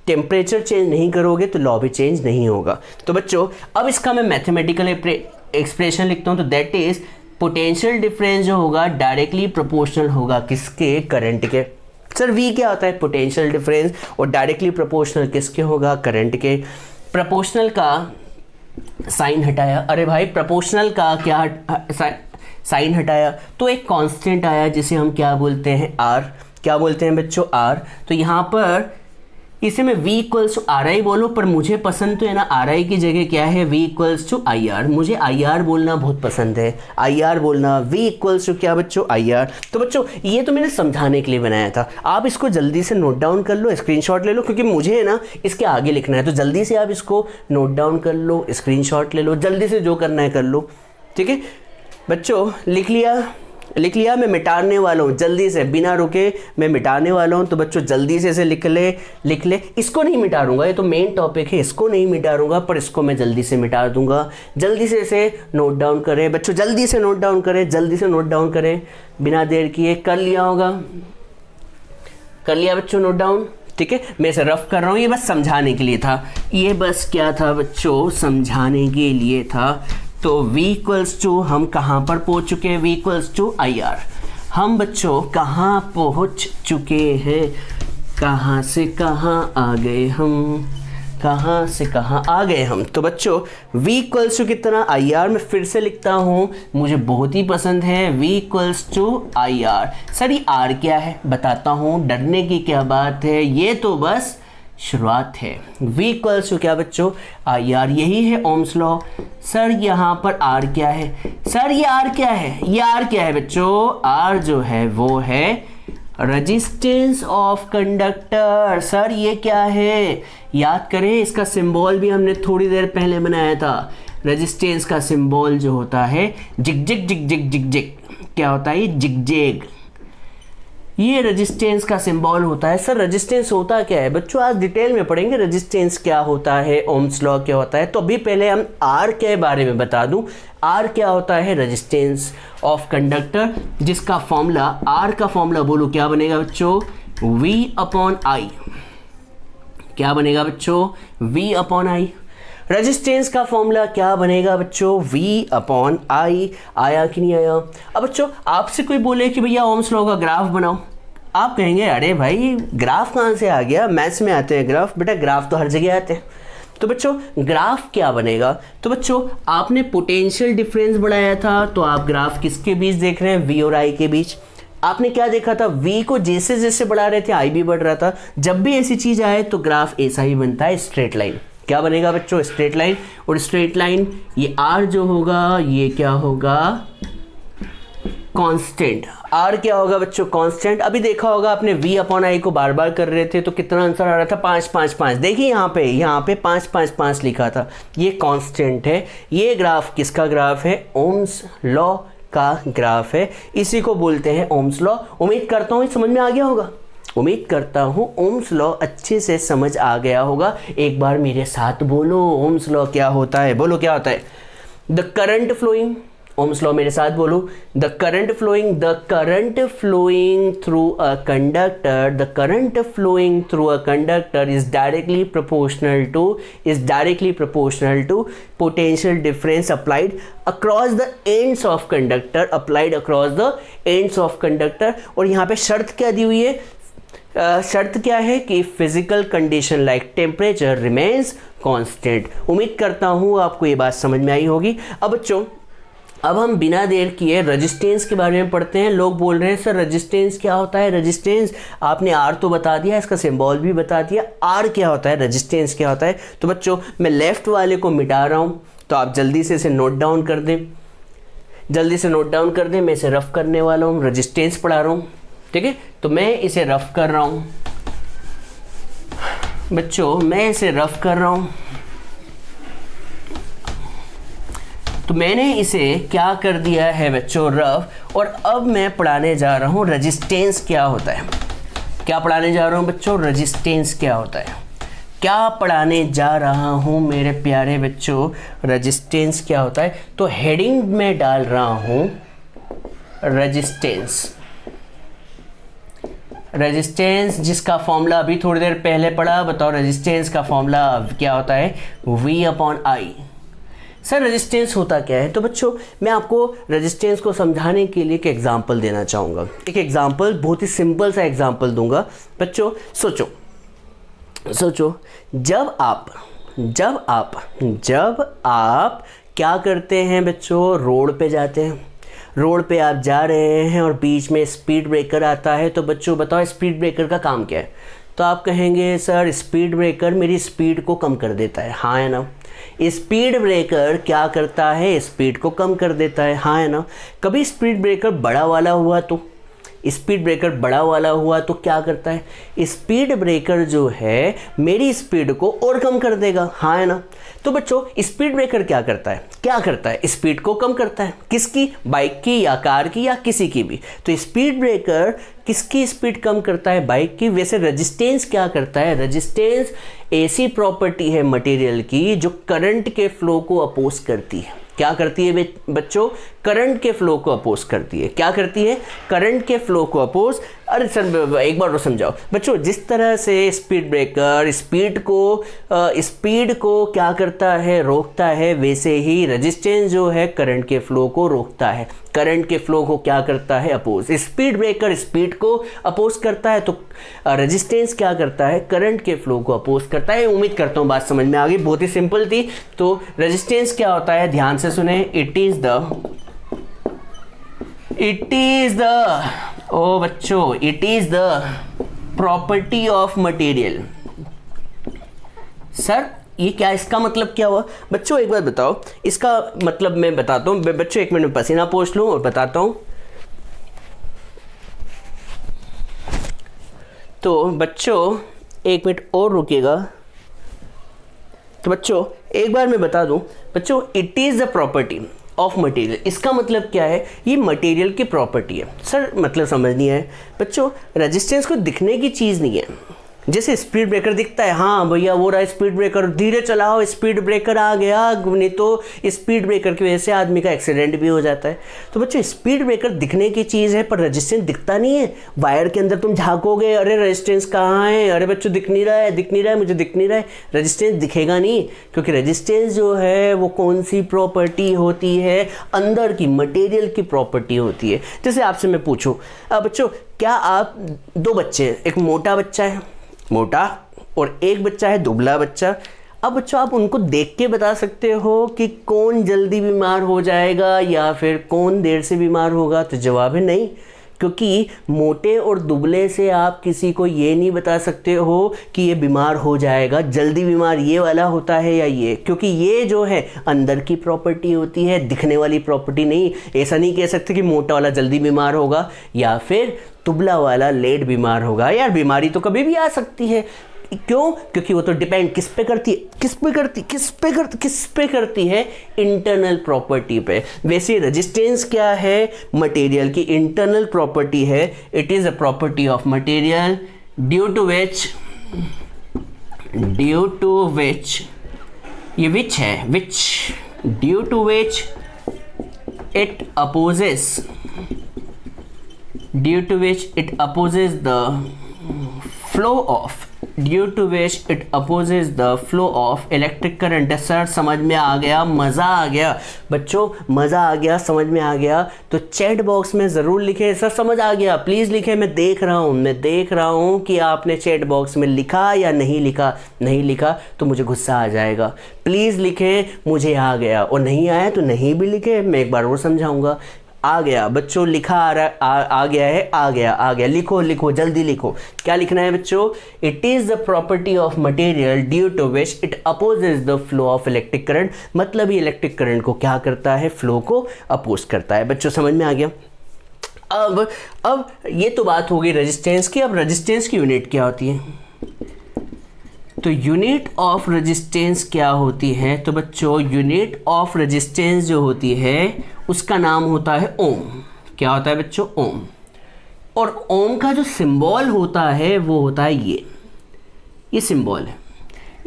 टेम्परेचर चेंज नहीं करोगे तो लॉ भी चेंज नहीं होगा। तो बच्चों अब इसका मैं मैथमेटिकल एक्सप्रेशन लिखता हूँ, तो दैट इज पोटेंशियल डिफरेंस जो होगा डायरेक्टली प्रोपोर्शनल होगा किसके, करंट के। सर V क्या होता है, पोटेंशियल डिफरेंस, और डायरेक्टली प्रोपोर्शनल किसके होगा, करंट के। प्रोपोर्शनल का साइन हटाया, अरे भाई प्रोपोर्शनल का क्या साइन हटाया तो एक कांस्टेंट आया जिसे हम क्या बोलते हैं, R। क्या बोलते हैं बच्चों, R। तो यहाँ पर इसे मैं V equals to R I बोलो, पर मुझे पसंद तो है ना आर आई की जगह क्या है, V equals to I R. मुझे आई आर बोलना बहुत पसंद है, आई आर बोलना, V इक्वल्स टू क्या बच्चों, आई आर। तो बच्चों ये तो मैंने समझाने के लिए बनाया था, आप इसको जल्दी से नोट डाउन कर लो, स्क्रीनशॉट ले लो, क्योंकि मुझे है ना इसके आगे लिखना है। तो जल्दी से आप इसको नोट डाउन कर लो, स्क्रीनशॉट ले लो, जल्दी से जो करना है कर लो, ठीक है बच्चों। लिख लिया, मैं मिटाने वाला हूँ, जल्दी से बिना रुके मैं मिटाने वाला हूँ। तो बच्चों जल्दी से इसे लिख ले। इसको नहीं मिटा दूंगा, ये तो मेन टॉपिक है, इसको नहीं मिटा दूंगा, पर इसको मैं जल्दी से मिटा दूंगा। जल्दी से इसे नोट डाउन करें बच्चों, जल्दी से नोट डाउन करें, जल्दी से नोट डाउन करें बिना देर किए। कर लिया होगा, कर लिया बच्चों नोट डाउन, ठीक है। मैं इसे रफ कर रहा हूँ, ये बस समझाने के लिए था, ये बस क्या था बच्चों, समझाने के लिए था। तो V इक्वल्स टू हम कहाँ पर पहुँच चुके हैं, V equals to I R. हम बच्चों कहाँ पहुँच चुके हैं, कहाँ से कहाँ आ गए हम, कहाँ से कहाँ आ गए हम। तो बच्चों V इक्वल्स टू कितना, आई आर। मैं फिर से लिखता हूँ, मुझे बहुत ही पसंद है, V equals to I R. Sir ये R क्या है बताता हूँ, डरने की क्या बात है, ये तो बस शुरुआत है। V इक्वल्स टू क्या बच्चों, आई आर, यही है ओम्स लॉ। सर यहाँ पर R क्या है, सर ये R क्या है, ये R क्या है बच्चों, R जो है वो है रेजिस्टेंस ऑफ कंडक्टर। सर ये क्या है, याद करें, इसका सिंबल भी हमने थोड़ी देर पहले बनाया था। रेजिस्टेंस का सिंबल जो होता है zig zig zig zig zig zig, क्या होता है, जिग जिग, ये रेजिस्टेंस का सिंबल होता है। सर रेजिस्टेंस होता क्या है? बच्चों आज डिटेल में पढ़ेंगे रेजिस्टेंस क्या होता है, ओम्स लॉ क्या होता है। तो अभी पहले हम आर के बारे में बता दूं। आर क्या होता है? रेजिस्टेंस ऑफ कंडक्टर, जिसका फॉर्मूला, आर का फॉर्मूला बोलो क्या बनेगा बच्चों, V अपॉन आई। क्या बनेगा बच्चों? V upon I. रेजिस्टेंस का फॉर्मूला क्या बनेगा बच्चों? V upon I. आया कि नहीं आया? अब बच्चों आपसे कोई बोले कि भैया ओम्स लॉ का ग्राफ बनाओ, आप कहेंगे अरे भाई ग्राफ कहाँ से आ गया, मैथ्स में आते हैं ग्राफ। बेटा ग्राफ तो हर जगह आते हैं। तो बच्चों ग्राफ क्या बनेगा? तो बच्चों आपने पोटेंशियल डिफरेंस बढ़ाया था, तो आप ग्राफ किसके बीच देख रहे हैं? V और I के बीच। आपने क्या देखा था? V को जैसे जैसे बढ़ा रहे थे I भी बढ़ रहा था। जब भी ऐसी चीज आए तो ग्राफ ऐसा ही बनता है, स्ट्रेट लाइन। क्या बनेगा बच्चों? Straight line. और स्ट्रेट लाइन ये R जो होगा ये क्या होगा? कांस्टेंट। R क्या होगा बच्चों? कांस्टेंट। अभी देखा होगा आपने V अपॉन आई को बार बार कर रहे थे तो कितना आंसर आ रहा था? 5 5 5। देखिए यहाँ पे 5 5 5 लिखा था, ये कांस्टेंट है। ये ग्राफ किसका ग्राफ है? ओम्स लॉ का ग्राफ है। इसी को बोलते हैं ओम्स लॉ। उम्मीद करता हूँ समझ में आ गया होगा। उम्मीद करता हूँ ओम्स लॉ अच्छे से समझ आ गया होगा। एक बार मेरे साथ बोलो ओम्स लॉ क्या होता है। बोलो क्या होता है? The current flowing, Ohm's law मेरे साथ बोलो, the current flowing through a conductor is directly proportional to potential difference applied across the ends of conductor. और यहाँ पे शर्त क्या दी हुई है? शर्त क्या है कि physical condition like temperature remains constant. उम्मीद करता हूँ आपको ये बात समझ में आई होगी। अब बच्चों अब हम बिना देर किए रेजिस्टेंस के बारे में पढ़ते हैं। लोग बोल रहे हैं सर रेजिस्टेंस क्या होता है? रेजिस्टेंस आपने आर तो बता दिया, इसका सिंबल भी बता दिया। आर क्या होता है, रेजिस्टेंस क्या होता है? तो बच्चों मैं लेफ्ट वाले को मिटा रहा हूँ, तो आप जल्दी से इसे नोट डाउन कर दें, मैं इसे रफ करने वाला हूँ। रेजिस्टेंस पढ़ा रहा हूँ, ठीक है, तो मैं इसे रफ कर रहा हूँ बच्चों, मैं इसे रफ कर रहा हूँ। तो मैंने इसे क्या कर दिया है बच्चों, रफ। और अब मैं पढ़ाने जा रहा हूँ रेजिस्टेंस क्या होता है। क्या पढ़ाने जा रहा हूँ बच्चों? रेजिस्टेंस क्या होता है। क्या पढ़ाने जा रहा हूँ मेरे प्यारे बच्चों? रेजिस्टेंस क्या होता है। तो हेडिंग में डाल रहा हूँ रेजिस्टेंस, जिसका फॉर्मूला अभी थोड़ी देर पहले पढ़ा। बताओ रेजिस्टेंस का फॉर्मूला क्या होता है? V upon I. Sir resistance होता क्या है? तो बच्चों मैं आपको रेजिस्टेंस को समझाने के लिए एक एग्जांपल देना चाहूँगा। एक एग्जांपल, बहुत ही सिंपल सा एग्जांपल दूंगा। बच्चों सोचो जब आप क्या करते हैं बच्चों? रोड पे जाते हैं, रोड पे आप जा रहे हैं और बीच में स्पीड ब्रेकर आता है। तो बच्चों बताओ स्पीड ब्रेकर का काम क्या है? तो आप कहेंगे सर स्पीड ब्रेकर मेरी स्पीड को कम कर देता है। हाँ है ना? स्पीड ब्रेकर क्या करता है? स्पीड को कम कर देता है। हाँ है ना? कभी स्पीड ब्रेकर बड़ा वाला हुआ तो क्या करता है? स्पीड ब्रेकर जो है मेरी स्पीड को और कम कर देगा। हाँ है ना? तो बच्चों स्पीड ब्रेकर क्या करता है? स्पीड को कम करता है। किसकी? बाइक की या कार की या किसी की भी। तो स्पीड ब्रेकर किसकी स्पीड कम करता है? बाइक की। वैसे रेजिस्टेंस क्या करता है? रेजिस्टेंस ऐसी प्रॉपर्टी है मटेरियल की जो करंट के फ्लो को अपोज करती है। क्या करती है बच्चों? करंट के फ्लो को अपोज करती है। क्या करती है? करंट के फ्लो को अपोज। अरे सर एक बार और समझाओ बच्चों। जिस तरह से स्पीड ब्रेकर स्पीड को क्या करता है? रोकता है। वैसे ही रेजिस्टेंस जो है करंट के फ्लो को रोकता है। करंट के फ्लो को क्या करता है? अपोज। स्पीड ब्रेकर स्पीड को अपोज करता है, तो रेजिस्टेंस क्या करता है? करंट के फ्लो को अपोज करता है। उम्मीद करता हूँ बात समझ में आ गई, बहुत ही सिंपल थी। तो रेजिस्टेंस क्या होता है? ध्यान से सुने। It is the property of material. Sir ये क्या, इसका मतलब क्या हुआ? बच्चों एक बात बताओ, इसका मतलब मैं बताता हूँ। बच्चों एक मिनट में पसीना पोंछ लूँ और बताता हूँ। तो बच्चों एक मिनट और रुकिएगा। तो बच्चों एक बार मैं बता दूं बच्चों, it is the property of material. इसका मतलब क्या है, ये मटेरियल की प्रॉपर्टी है। सर मतलब समझ नहीं आया बच्चों, रेजिस्टेंस को दिखने की चीज़ नहीं है। जैसे स्पीड ब्रेकर दिखता है, हाँ भैया वो रहा स्पीड ब्रेकर, धीरे चलाओ स्पीड ब्रेकर आ गया, नहीं तो स्पीड ब्रेकर की वजह से आदमी का एक्सीडेंट भी हो जाता है। तो बच्चों स्पीड ब्रेकर दिखने की चीज़ है पर रेजिस्टेंस दिखता नहीं है। वायर के अंदर तुम झाँकोगे, अरे रेजिस्टेंस कहाँ है, अरे बच्चों दिख नहीं रहा है, दिख नहीं रहा है, मुझे दिख नहीं रहा है, रेजिस्टेंस दिखेगा नहीं। क्योंकि रेजिस्टेंस जो है वो कौन सी प्रॉपर्टी होती है, अंदर की मटेरियल की प्रॉपर्टी होती है। जैसे आपसे मैं पूछूँ बच्चों, क्या आप दो बच्चे हैं, एक मोटा बच्चा है मोटा और एक बच्चा है दुबला बच्चा, अब बच्चों आप उनको देख के बता सकते हो कि कौन जल्दी बीमार हो जाएगा या फिर कौन देर से बीमार होगा? तो जवाब है नहीं, क्योंकि मोटे और दुबले से आप किसी को ये नहीं बता सकते हो कि ये बीमार हो जाएगा, जल्दी बीमार ये वाला होता है या ये, क्योंकि ये जो है अंदर की प्रॉपर्टी होती है, दिखने वाली प्रॉपर्टी नहीं। ऐसा नहीं कह सकते कि मोटा वाला जल्दी बीमार होगा या फिर दुबला वाला लेट बीमार होगा। यार बीमारी तो कभी भी आ सकती है, क्यों? क्योंकि वो तो डिपेंड किस पे करती है, किस पे करती है, इंटरनल प्रॉपर्टी पे। वैसे रेजिस्टेंस क्या है, मटेरियल की इंटरनल प्रॉपर्टी है। It is a property of material due to which ये विच है, which due to which it opposes the flow of electric current। Sir समझ में आ गया, मज़ा आ गया बच्चों, मज़ा आ गया, समझ में आ गया तो चैट बॉक्स में ज़रूर लिखें सर समझ आ गया, प्लीज़ लिखें। मैं देख रहा हूँ कि आपने चैट बॉक्स में लिखा या नहीं लिखा तो मुझे गुस्सा आ जाएगा। प्लीज़ लिखें मुझे आ गया, और नहीं आया तो नहीं भी लिखे, मैं एक बार और समझाऊँगा। आ गया बच्चों, लिखा आ गया, लिखो जल्दी लिखो। क्या लिखना है बच्चों? It is the property of material due to which it opposes the flow of electric current. मतलब ये इलेक्ट्रिक करंट को क्या करता है, फ्लो को अपोज करता है। बच्चों समझ में आ गया? अब ये तो बात हो गई रेजिस्टेंस की। अब रेजिस्टेंस की यूनिट क्या होती है? तो यूनिट ऑफ रेजिस्टेंस क्या होती है? तो बच्चों यूनिट ऑफ रेजिस्टेंस जो होती है उसका नाम होता है ओम। क्या होता है बच्चों? ओम। और ओम का जो सिंबल होता है वो होता है ये सिंबल है,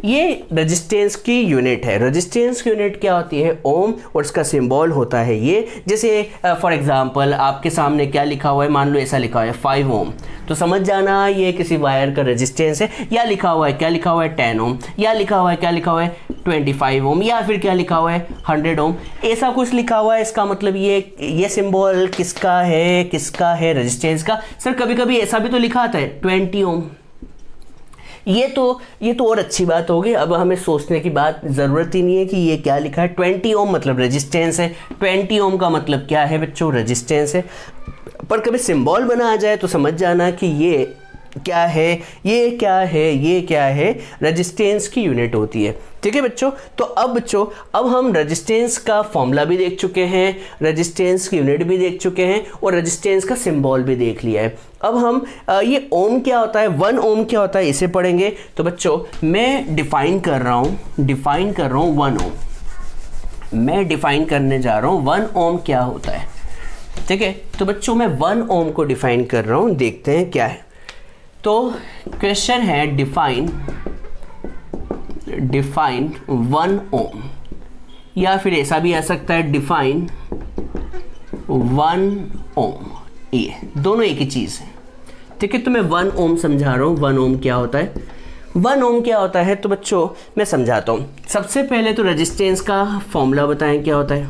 ये रेजिस्टेंस की यूनिट है। रेजिस्टेंस की यूनिट क्या होती है? ओम, और इसका सिंबल होता है ये। जैसे फॉर एग्जांपल आपके सामने क्या लिखा हुआ है, मान लो ऐसा लिखा हुआ है 5 ओम, तो समझ जाना ये किसी वायर का रेजिस्टेंस है। या लिखा हुआ है, क्या लिखा हुआ है 10 ओम, या लिखा हुआ है, क्या लिखा हुआ है 25 ओम, या फिर क्या लिखा हुआ है 100 ओम, ऐसा कुछ लिखा हुआ है। इसका मतलब ये सिंबल किसका है? रेजिस्टेंस का। सर कभी कभी ऐसा भी तो लिखा आता है 20 ओम। ये तो और अच्छी बात होगी, अब हमें सोचने की बात ज़रूरत ही नहीं है कि ये क्या लिखा है। 20 ओम मतलब रेजिस्टेंस है, 20 ओम का मतलब क्या है बच्चों? रेजिस्टेंस है। पर कभी सिंबल बना आ जाए तो समझ जाना कि ये क्या है, रेजिस्टेंस की यूनिट होती है। ठीक है बच्चों? तो अब हम रेजिस्टेंस का फॉर्मूला भी देख चुके हैं, रेजिस्टेंस की यूनिट भी देख चुके हैं, और रेजिस्टेंस का सिंबल भी देख लिया है। अब हम ये ओम क्या होता है, 1 ओम क्या होता है, इसे पढ़ेंगे। तो बच्चों मैं डिफाइन कर रहा हूँ 1 ओम। मैं डिफाइन करने जा रहा हूँ 1 ओम क्या होता है। ठीक है? तो बच्चों मैं 1 ओम को डिफाइन कर रहा हूँ, देखते हैं क्या है। तो क्वेश्चन है डिफाइन 1 ओम, या फिर ऐसा भी आ सकता है डिफाइन 1 ओम। ये दोनों एक ही चीज़ है। ठीक है? तो मैं 1 ओम समझा रहा हूँ। 1 ओम क्या होता है? 1 ओम क्या होता है? तो बच्चों मैं समझाता हूँ। सबसे पहले तो रेजिस्टेंस का फॉर्मूला बताएं क्या होता है।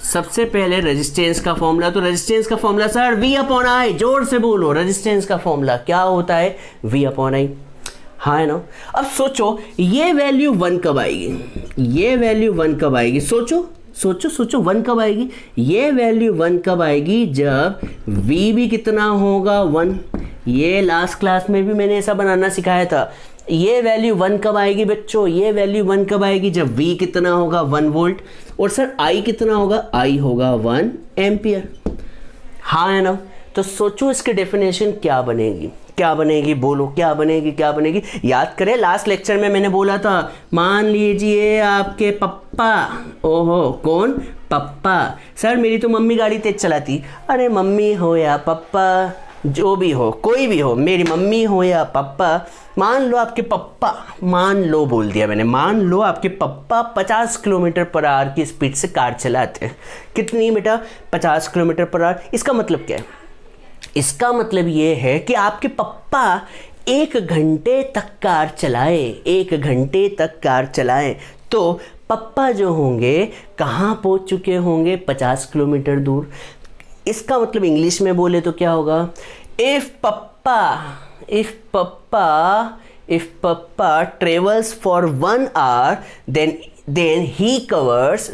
सबसे पहले रेजिस्टेंस का फॉर्मूला, तो रेजिस्टेंस का फॉर्मूला सर V/I, जोर से बोलो। रेजिस्टेंस का फॉर्मूला क्या होता है? V/I। हाँ है ना? अब सोचो ये वैल्यू 1 कब आएगी? सोचो 1 कब आएगी? ये वैल्यू 1 कब आएगी? जब V भी कितना होगा? 1। ये लास्ट क्लास में भी मैंने ऐसा बनाना सिखाया था। ये वैल्यू 1 कब आएगी बच्चों? ये वैल्यू 1 कब आएगी? जब V कितना होगा? 1 वोल्ट। और सर I कितना होगा? I होगा 1 एम्पियर। हाँ है ना? तो सोचो इसकी डेफिनेशन क्या बनेगी। क्या बनेगी, बोलो क्या बनेगी, क्या बनेगी। याद करें लास्ट लेक्चर में मैंने बोला था, मान लीजिए आपके पप्पा, ओहो कौन, पप्पा। सर मेरी तो मम्मी गाड़ी तेज चलाती। अरे मम्मी हो या पप्पा, जो भी हो, कोई भी हो, मेरी मम्मी हो या पप्पा, मान लो आपके पप्पा, मान लो बोल दिया मैंने, मान लो आपके पप्पा 50 किलोमीटर पर आवर की स्पीड से कार चलाते हैं। कितनी बेटा, 50 किलोमीटर पर आवर। इसका मतलब क्या है, इसका मतलब ये है कि आपके पप्पा 1 घंटे तक कार चलाए, 1 घंटे तक कार चलाए, तो पप्पा जो होंगे कहाँ पहुँच चुके होंगे, 50 किलोमीटर दूर। इसका मतलब इंग्लिश में बोले तो क्या होगा, if papa travels for 1 hour then he covers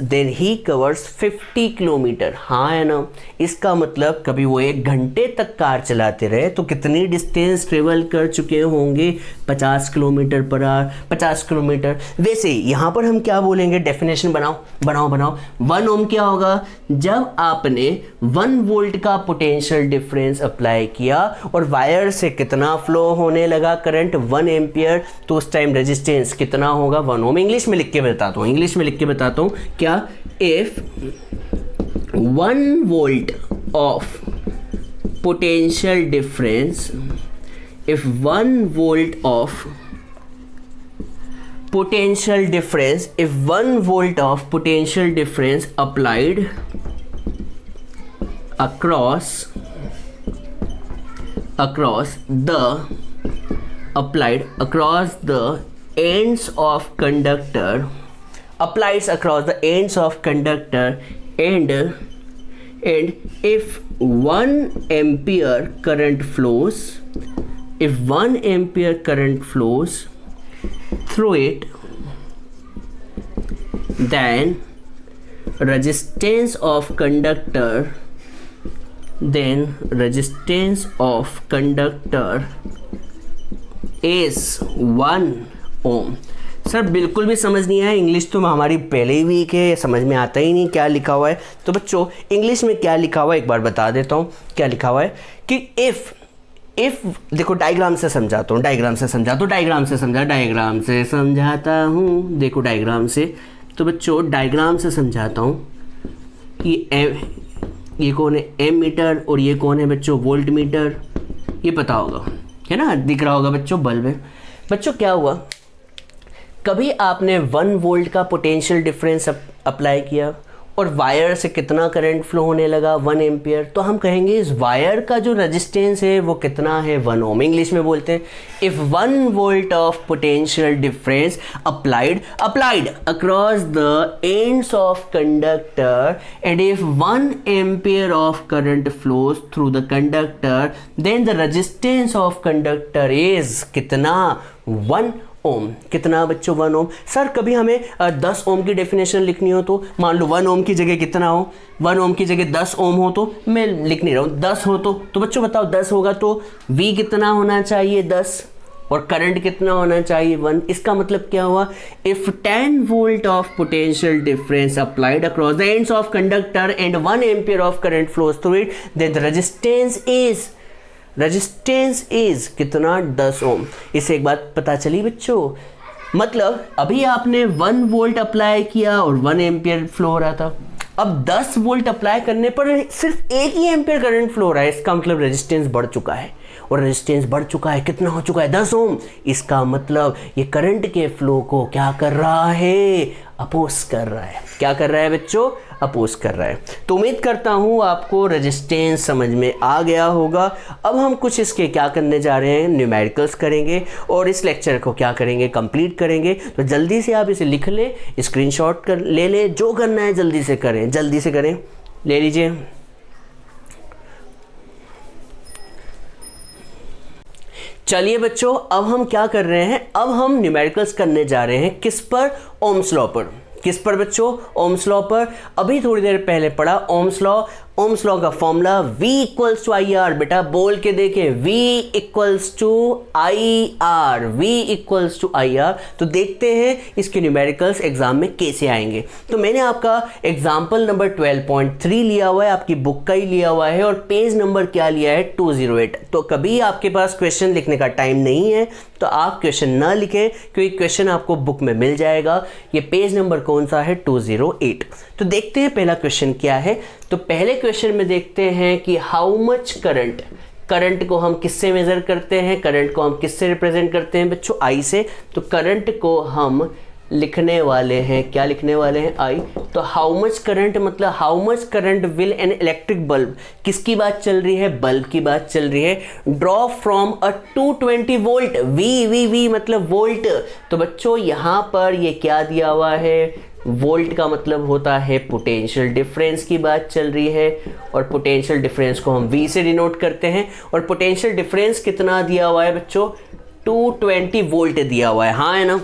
50 kilometre. हाँ है ना, इसका मतलब कभी वो 1 घंटे तक कार चलाते रहे तो कितनी डिस्टेंस ट्रेवल कर चुके होंगे, 50 किलोमीटर पर आवर, 50 किलोमीटर। वैसे ही यहाँ पर हम क्या बोलेंगे, डेफिनेशन बनाओ। 1 ओम क्या होगा, जब आपने 1 वोल्ट का पोटेंशियल डिफरेंस अप्लाई किया और वायर से कितना फ्लो होने लगा करंट, 1 एम्पियर, तो उस टाइम रेजिस्टेंस कितना होगा, 1 ओम। इंग्लिश में लिख के बताता हूँ, क्या, if 1 volt of potential difference, if 1 volt of potential difference applied across the ends of conductor, and if 1 ampere current flows through it, then resistance of conductor is 1 ohm। Sir बिल्कुल भी समझ नहीं आया, इंग्लिश तो हमारी पहले ही week है, समझ में आता ही नहीं क्या लिखा हुआ है। तो बच्चों इंग्लिश में क्या लिखा हुआ है एक बार बता देता हूँ। क्या लिखा हुआ है कि इफ़ देखो डायग्राम से समझाता हूँ, डायग्राम से समझाता हूँ। देखो डायग्राम से, तो बच्चों डायग्राम से समझाता हूँ कि ये कौन है, एम मीटर, और ये कौन है बच्चों, वोल्ट मीटर। ये पता होगा, है ना, दिख रहा होगा बच्चों, बल्ब है। बच्चों क्या हुआ, कभी आपने 1 वोल्ट का पोटेंशियल डिफरेंस अप्लाई किया और वायर से कितना करंट फ्लो होने लगा, 1 एम्पियर, तो हम कहेंगे इस वायर का जो रेजिस्टेंस है वो कितना है, 1 ओम। इंग्लिश में बोलते हैं, if 1 volt of potential difference applied across the ends of conductor and if 1 ampere of current flows through the conductor, then the resistance of conductor is कितना, 1 ओम। कितना बच्चों, 1 ओम। सर कभी हमें 10 ओम की डेफिनेशन लिखनी हो तो मान लो 1 ओम की जगह कितना हो, 1 ओम की जगह 10 ओम हो, तो मैं लिख नहीं रहा हूँ, 10 हो तो बच्चों बताओ 10 होगा तो V कितना होना चाहिए, 10, और करंट कितना होना चाहिए, 1। इसका मतलब क्या हुआ, if 10 volt of potential difference applied across the ends of conductor and 1 ampere of current flows through it, then the resistance is कितना, 10 ओम। इससे एक बात पता चली बच्चों, मतलब अभी आपने 1 वोल्ट अप्लाई किया और 1 एम्पियर फ्लो हो रहा था, अब 10 वोल्ट अप्लाई करने पर सिर्फ 1 ही एम्पियर करंट फ्लो हो रहा है। इसका मतलब रेजिस्टेंस बढ़ चुका है, और रेजिस्टेंस बढ़ चुका है, कितना हो चुका है, 10 ओम। इसका मतलब ये करंट के फ्लो को क्या कर रहा है, अपोज कर रहा है। क्या कर रहा है बच्चों, अपोज कर रहा है। तो उम्मीद करता हूँ आपको रेजिस्टेंस समझ में आ गया होगा। अब हम कुछ इसके क्या करने जा रहे हैं, न्यूमेरिकल्स करेंगे और इस लेक्चर को क्या करेंगे, कंप्लीट करेंगे। तो जल्दी से आप इसे लिख ले, स्क्रीनशॉट कर ले, जो करना है जल्दी से करें, ले लीजिए। चलिए बच्चों, अब हम क्या कर रहे हैं, अब हम न्यूमेरिकल्स करने जा रहे हैं किस पर, ओम्स लॉ पर। किस पर बच्चों, ओम्स लॉ पर। अभी थोड़ी देर पहले पढ़ा ओम्स लॉ ओम्स लॉ का formula V equals to I R. बेटा बोल के देखे, V equals to I R, V equals to I R. तो देखते हैं इसके न्यूमेरिकल्स एग्जाम में कैसे आएंगे। तो मैंने आपका एग्जाम्पल नंबर 12.3 लिया हुआ है, आपकी बुक का ही लिया हुआ है, और पेज नंबर क्या लिया है 208। तो कभी आपके पास क्वेश्चन लिखने का टाइम नहीं है तो आप क्वेश्चन ना लिखें, क्योंकि क्वेश्चन आपको बुक में मिल जाएगा। ये पेज नंबर कौन सा है 208। तो देखते हैं पहला क्वेश्चन क्या है। तो पहले क्वेश्चन में देखते हैं कि हाउ मच करंट, करंट को हम किससे मेजर करते हैं, करंट को हम किससे रिप्रेजेंट करते हैं बच्चों, आई से। तो करंट को हम लिखने वाले हैं, क्या लिखने वाले हैं, आई। तो हाउ मच करंट मतलब how much current will an electric bulb, किसकी बात चल रही है, बल्ब की बात चल रही है, draw from a 220 volt, V मतलब वोल्ट। तो बच्चों यहाँ पर ये क्या दिया हुआ है, वोल्ट का मतलब होता है पोटेंशियल डिफरेंस की बात चल रही है, और पोटेंशियल डिफरेंस को हम V से डिनोट करते हैं। और पोटेंशियल डिफरेंस कितना दिया हुआ है बच्चों, 220 वोल्ट दिया हुआ है, हाँ है ना।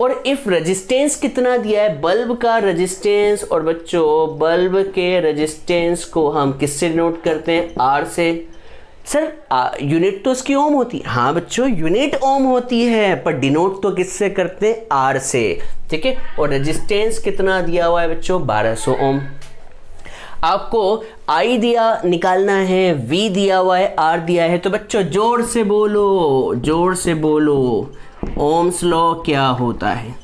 और इफ रेजिस्टेंस कितना दिया है, बल्ब का रेजिस्टेंस, और बच्चों बल्ब के रेजिस्टेंस को हम किससे डिनोट करते हैं, R से। सर यूनिट तो उसकी ओम होती है, हाँ बच्चों यूनिट ओम होती है, पर डिनोट तो किससे करते हैं, R से, ठीक है। और रेजिस्टेंस कितना दिया हुआ है बच्चों, 1200 ओम। आपको I दिया निकालना है, V दिया हुआ है, R दिया है। तो बच्चों जोर से बोलो, जोर से बोलो, ओम्स लॉ क्या होता है।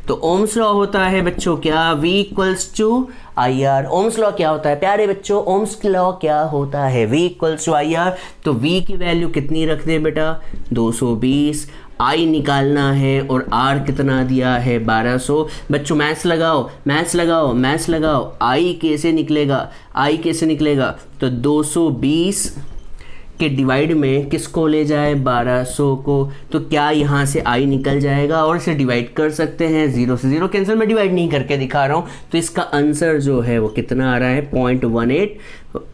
तो ओम्स लॉ होता है बच्चों क्या, V equals to I R. Ohm's law क्या होता है प्यारे बच्चों, ओम्स लॉ क्या होता है, V equals to I R. तो V की वैल्यू कितनी रख दे बेटा, 220। I निकालना है और R कितना दिया है, 1200। बच्चों मैथ्स लगाओ, मैथ्स लगाओ, मैथ्स लगाओ। I कैसे निकलेगा, I कैसे निकलेगा, तो 220 के डिवाइड में किसको ले जाए, 1200 को। तो क्या यहाँ से I निकल जाएगा, और इसे डिवाइड कर सकते हैं, 0 से 0 कैंसिल, मैं डिवाइड नहीं करके दिखा रहा हूँ। तो इसका आंसर जो है वो कितना आ रहा है, 0.18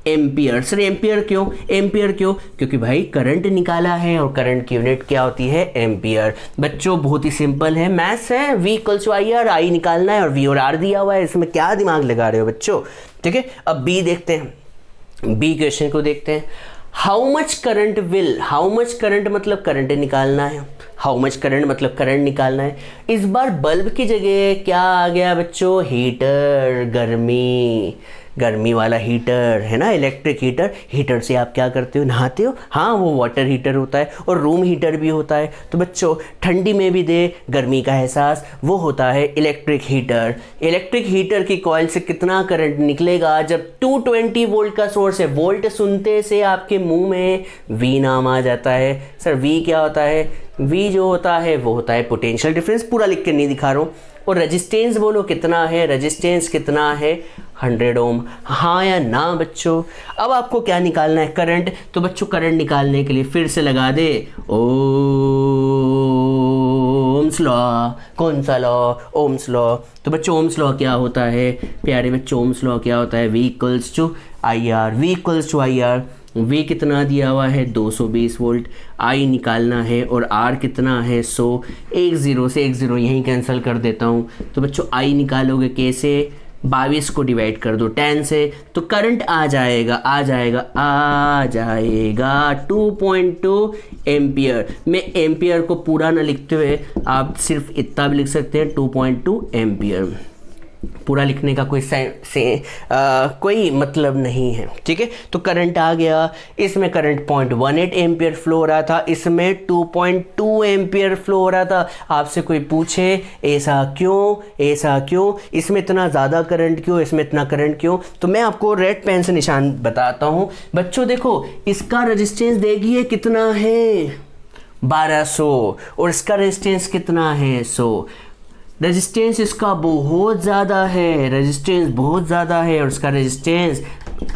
एम्पियर। सर एम्पियर क्यों, एम्पियर क्यों, क्योंकि भाई करंट निकाला है और करंट की यूनिट क्या होती है, एम्पियर। बच्चों बहुत ही सिंपल है, मैथ्स है, V equals to I R, I निकालना है और V और R दिया हुआ है, इसमें क्या दिमाग लगा रहे हो बच्चों, ठीक है। अब B देखते हैं, B क्वेश्चन को देखते हैं। How much current will, how much current मतलब करंट निकालना है, हाउ मच करंट मतलब करंट निकालना है। इस बार बल्ब की जगह क्या आ गया बच्चों, हीटर, गर्मी, गर्मी वाला हीटर है ना, इलेक्ट्रिक हीटर। हीटर से आप क्या करते हो, नहाते हो, हाँ वो वाटर हीटर होता है, और रूम हीटर भी होता है। तो बच्चों ठंडी में भी दे गर्मी का एहसास, वो होता है इलेक्ट्रिक हीटर। इलेक्ट्रिक हीटर की कॉइल से कितना करंट निकलेगा, जब 220 वोल्ट का सोर्स है। वोल्ट सुनते से आपके मुंह में V नाम आ जाता है। सर V क्या होता है, V जो होता है वो होता है पोटेंशियल डिफरेंस, पूरा लिख के नहीं दिखा रहा हूँ। और रेजिस्टेंस बोलो कितना है, रेजिस्टेंस कितना है, 100 ओम, हाँ या ना बच्चों। अब आपको क्या निकालना है, करंट। तो बच्चों करंट निकालने के लिए फिर से लगा दे ओम्स लॉ। कौन सा लॉ, ओम्स लॉ। तो बच्चों ओम्स लॉ क्या होता है प्यारे बच्चों, ओम्स लॉ क्या होता है, V equals to I R, V equals to I R. V कितना दिया हुआ है, 220 वोल्ट। I निकालना है और R कितना है, 100। एक ज़ीरो से एक ज़ीरो यहीं कैंसिल कर देता हूँ। तो बच्चों I निकालोगे कैसे, 22 को डिवाइड कर दो 10 से, तो करंट आ जाएगा 2.2 एम्पियर। मैं एम्पियर को पूरा ना लिखते हुए आप सिर्फ इतना भी लिख सकते हैं, 2.2 एम्पियर। पूरा लिखने का कोई मतलब नहीं है, ठीक है। तो करंट आ गया, इसमें करंट 0.18 एम्पियर फ्लो हो रहा था, इसमें 2.2 एम्पियर फ्लो हो रहा था। आपसे कोई पूछे ऐसा क्यों, ऐसा क्यों, इसमें इतना ज़्यादा करंट क्यों, इसमें इतना करंट क्यों, तो मैं आपको रेड पेन से निशान बताता हूँ। बच्चों देखो इसका रेजिस्टेंस देखिए कितना है, 1200, और इसका रेजिस्टेंस कितना है, 100। रेजिस्टेंस इसका बहुत ज़्यादा है, रेजिस्टेंस बहुत ज़्यादा है, और इसका रेजिस्टेंस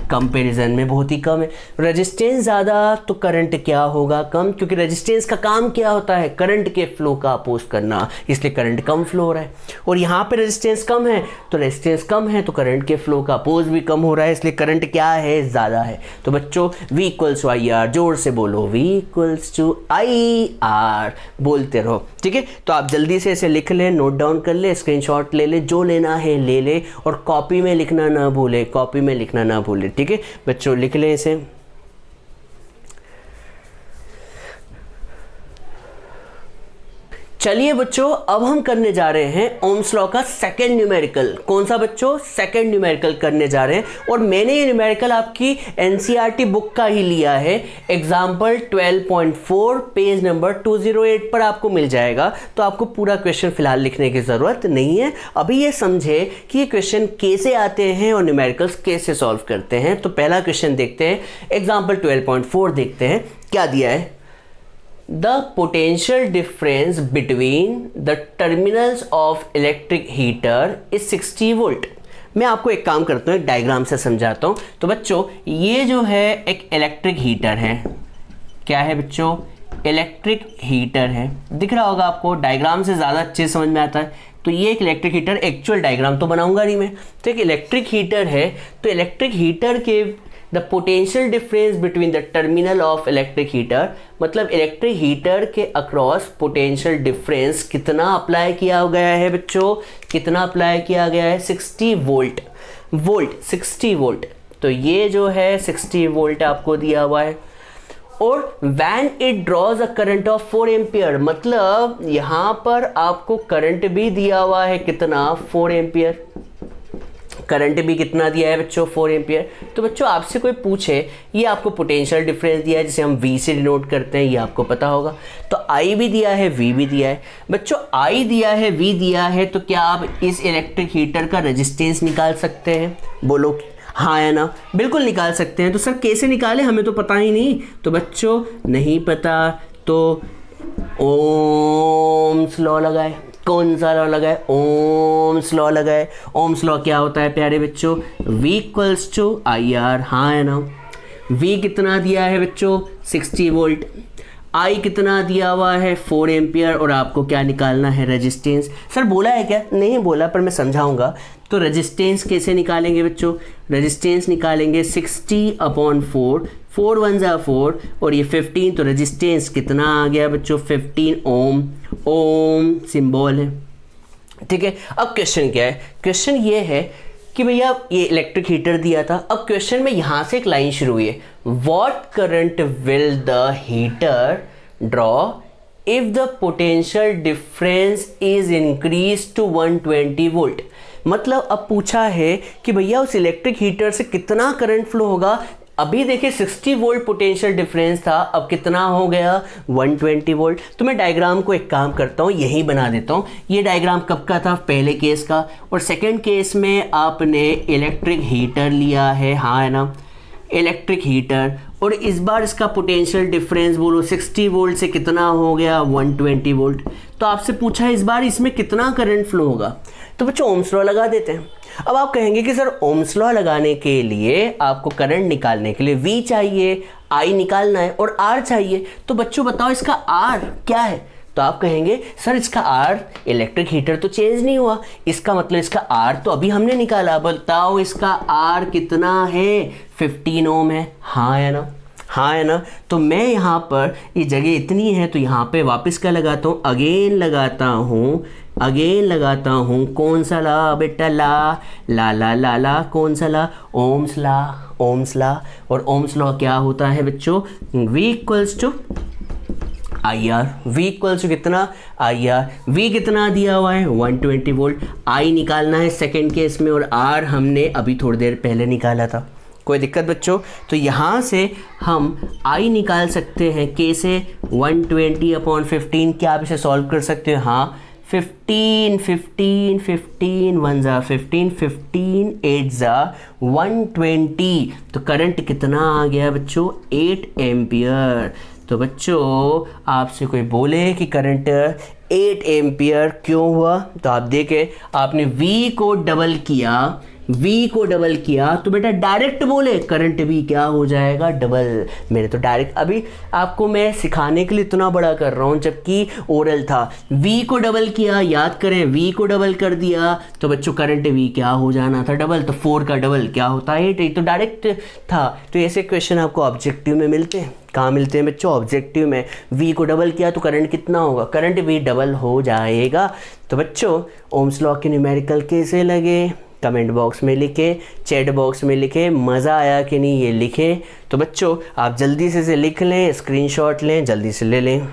कंपैरिजन में बहुत ही कम है। रेजिस्टेंस ज़्यादा तो करंट क्या होगा, कम, क्योंकि रेजिस्टेंस का काम क्या होता है, करंट के फ्लो का अपोज करना, इसलिए करंट कम फ्लो हो रहा है। और यहाँ पे रेजिस्टेंस कम है, तो रेजिस्टेंस कम है तो करंट के फ्लो का अपोज भी कम हो रहा है, इसलिए करंट क्या है, ज़्यादा है। तो बच्चों V equals to I R, जोर से बोलो V equals to I R, बोलते रहो, ठीक है। तो आप जल्दी से इसे लिख लें, नोट डाउन कर ले, स्क्रीनशॉट ले ले, जो लेना है ले ले, और कॉपी में लिखना ना भूले, कॉपी में लिखना ना भूले। वोल्ट। ठीक है बच्चों, लिख लें इसे। चलिए बच्चों, अब हम करने जा रहे हैं ओम्स लॉ का सेकंड न्यूमेरिकल। कौन सा बच्चों? सेकंड न्यूमेरिकल करने जा रहे हैं। और मैंने ये न्यूमेरिकल आपकी एनसीईआरटी बुक का ही लिया है, एग्जाम्पल 12.4 पेज नंबर 208 पर आपको मिल जाएगा। तो आपको पूरा क्वेश्चन फिलहाल लिखने की ज़रूरत नहीं है। अभी ये समझे कि ये क्वेश्चन कैसे आते हैं और न्यूमेरिकल्स कैसे सॉल्व करते हैं। तो पहला क्वेश्चन देखते हैं, एग्जाम्पल 12.4 देखते हैं क्या दिया है। The potential difference between the terminals of electric heater is 60 volt। मैं आपको एक काम करता हूँ, एक डायग्राम से समझाता हूँ। तो बच्चों ये जो है एक इलेक्ट्रिक हीटर है। क्या है बच्चों? इलेक्ट्रिक हीटर है। दिख रहा होगा आपको, डायग्राम से ज़्यादा अच्छे समझ में आता है। तो ये एक इलेक्ट्रिक हीटर, एक्चुअल डायग्राम तो बनाऊंगा नहीं मैं। तो एक इलेक्ट्रिक हीटर है, तो इलेक्ट्रिक हीटर के the potential difference between the terminal of electric heater, मतलब इलेक्ट्रिक हीटर के अक्रॉस पोटेंशियल डिफरेंस कितना अप्लाई किया गया है बच्चों? कितना अप्लाई किया गया है? 60 वोल्ट। 60 वोल्ट। तो ये जो है 60 वोल्ट आपको दिया हुआ है। और when it draws a current of 4 ampere, मतलब यहां पर आपको करंट भी दिया हुआ है। कितना? 4 एम्पियर। करंट भी कितना दिया है बच्चों? 4 एम्पियर। तो बच्चों आपसे कोई पूछे, ये आपको पोटेंशियल डिफरेंस दिया है जिसे हम V से डिनोट करते हैं, ये आपको पता होगा। तो I भी दिया है, V भी दिया है। बच्चों I दिया है, V दिया है, तो क्या आप इस इलेक्ट्रिक हीटर का रेजिस्टेंस निकाल सकते हैं? बोलो हाँ या ना? बिल्कुल निकाल सकते हैं। तो सर कैसे निकाले, हमें तो पता ही नहीं। तो बच्चों नहीं पता तो ओम्स लॉ लगाए। कौन सा लॉ लगाए? ओम्स लॉ लगाए। ओम्स लॉ क्या होता है प्यारे बच्चों? V equals to IR। हाँ है ना? V कितना दिया है बच्चों? 60 वोल्ट। I कितना दिया हुआ है? 4 एम्पियर। और आपको क्या निकालना है? रेजिस्टेंस। सर बोला है क्या? नहीं बोला, पर मैं समझाऊंगा। तो रेजिस्टेंस कैसे निकालेंगे बच्चों? रेजिस्टेंस निकालेंगे 60/4, 4 1 जा 4 और ये 15, तो रेजिस्टेंस कितना आ गया बच्चों? 15 ओम। ओम सिंबल है। ठीक है, अब क्वेश्चन क्या है? क्वेश्चन ये है कि भैया ये इलेक्ट्रिक हीटर दिया था। अब क्वेश्चन में यहाँ से एक लाइन शुरू हुई है, what current will the heater draw if the potential difference is increase to 120 volt. मतलब अब पूछा है कि भैया उस इलेक्ट्रिक हीटर से कितना करंट फ्लो होगा। अभी देखिए 60 वोल्ट पोटेंशियल डिफरेंस था, अब कितना हो गया? 120 वोल्ट। तो मैं डायग्राम को एक काम करता हूँ, यही बना देता हूँ। ये डायग्राम कब का था? पहले केस का। और सेकंड केस में आपने इलेक्ट्रिक हीटर लिया है। हाँ है ना? Electric heater. और इस बार इसका पोटेंशियल डिफरेंस बोलो 60 वोल्ट से कितना हो गया? 120 वोल्ट। तो आपसे पूछा है इस बार इसमें कितना करंट फ्लो होगा। तो बच्चों ओम्स लॉ लगा देते हैं। अब आप कहेंगे कि सर ओम्स लॉ लगाने के लिए आपको करंट निकालने के लिए V चाहिए, I निकालना है और R चाहिए। तो बच्चों बताओ इसका R क्या है? तो आप कहेंगे सर इसका R, इलेक्ट्रिक हीटर तो चेंज नहीं हुआ, इसका मतलब इसका R तो अभी हमने निकाला। बताओ इसका R कितना है? 15 ओम है। हाँ है ना? हाँ है ना? तो मैं यहाँ पर ये जगह इतनी है तो यहाँ पे वापस क्या लगाता हूँ? अगेन लगाता हूँ। कौन सा ला बेटा? ला। कौन सा ला? ओम्स ला। और ओम्स लॉ क्या होता है बच्चों? V equals to IR। V equals to कितना? IR। V कितना दिया हुआ है? 120 वोल्ट। I निकालना है सेकेंड केस में और R हमने अभी थोड़ी देर पहले निकाला था। कोई दिक्कत बच्चों? तो यहाँ से हम I निकाल सकते हैं कैसे? 120/15। क्या आप इसे सॉल्व कर सकते हो? हाँ। 15 1 जा 15, 15 8 जा 120। तो करंट कितना आ गया बच्चों? 8 एम्पियर। तो बच्चों आपसे कोई बोले कि करंट 8 एम्पियर क्यों हुआ? तो आप देखें, आपने V को डबल किया तो बेटा डायरेक्ट बोले करंट भी क्या हो जाएगा? डबल। मैंने तो डायरेक्ट अभी आपको मैं सिखाने के लिए इतना बड़ा कर रहा हूँ जबकि ओरल था। V को डबल किया, याद करें V को डबल कर दिया तो बच्चों करंट V क्या हो जाना था? डबल। तो 4 का डबल क्या होता है? 8। तो डायरेक्ट था। तो ऐसे क्वेश्चन आपको ऑब्जेक्टिव में मिलते हैं। कहाँ मिलते हैं बच्चों? ऑब्जेक्टिव में। V को डबल किया तो करंट कितना होगा? करंट भी डबल हो जाएगा। तो बच्चों ओम्स लॉ के न्यूमेरिकल कैसे लगे? कमेंट बॉक्स में लिखें, चैट बॉक्स में लिखें, मज़ा आया कि नहीं ये लिखें। तो बच्चों आप जल्दी से लिख लें, स्क्रीनशॉट लें, जल्दी से ले लें।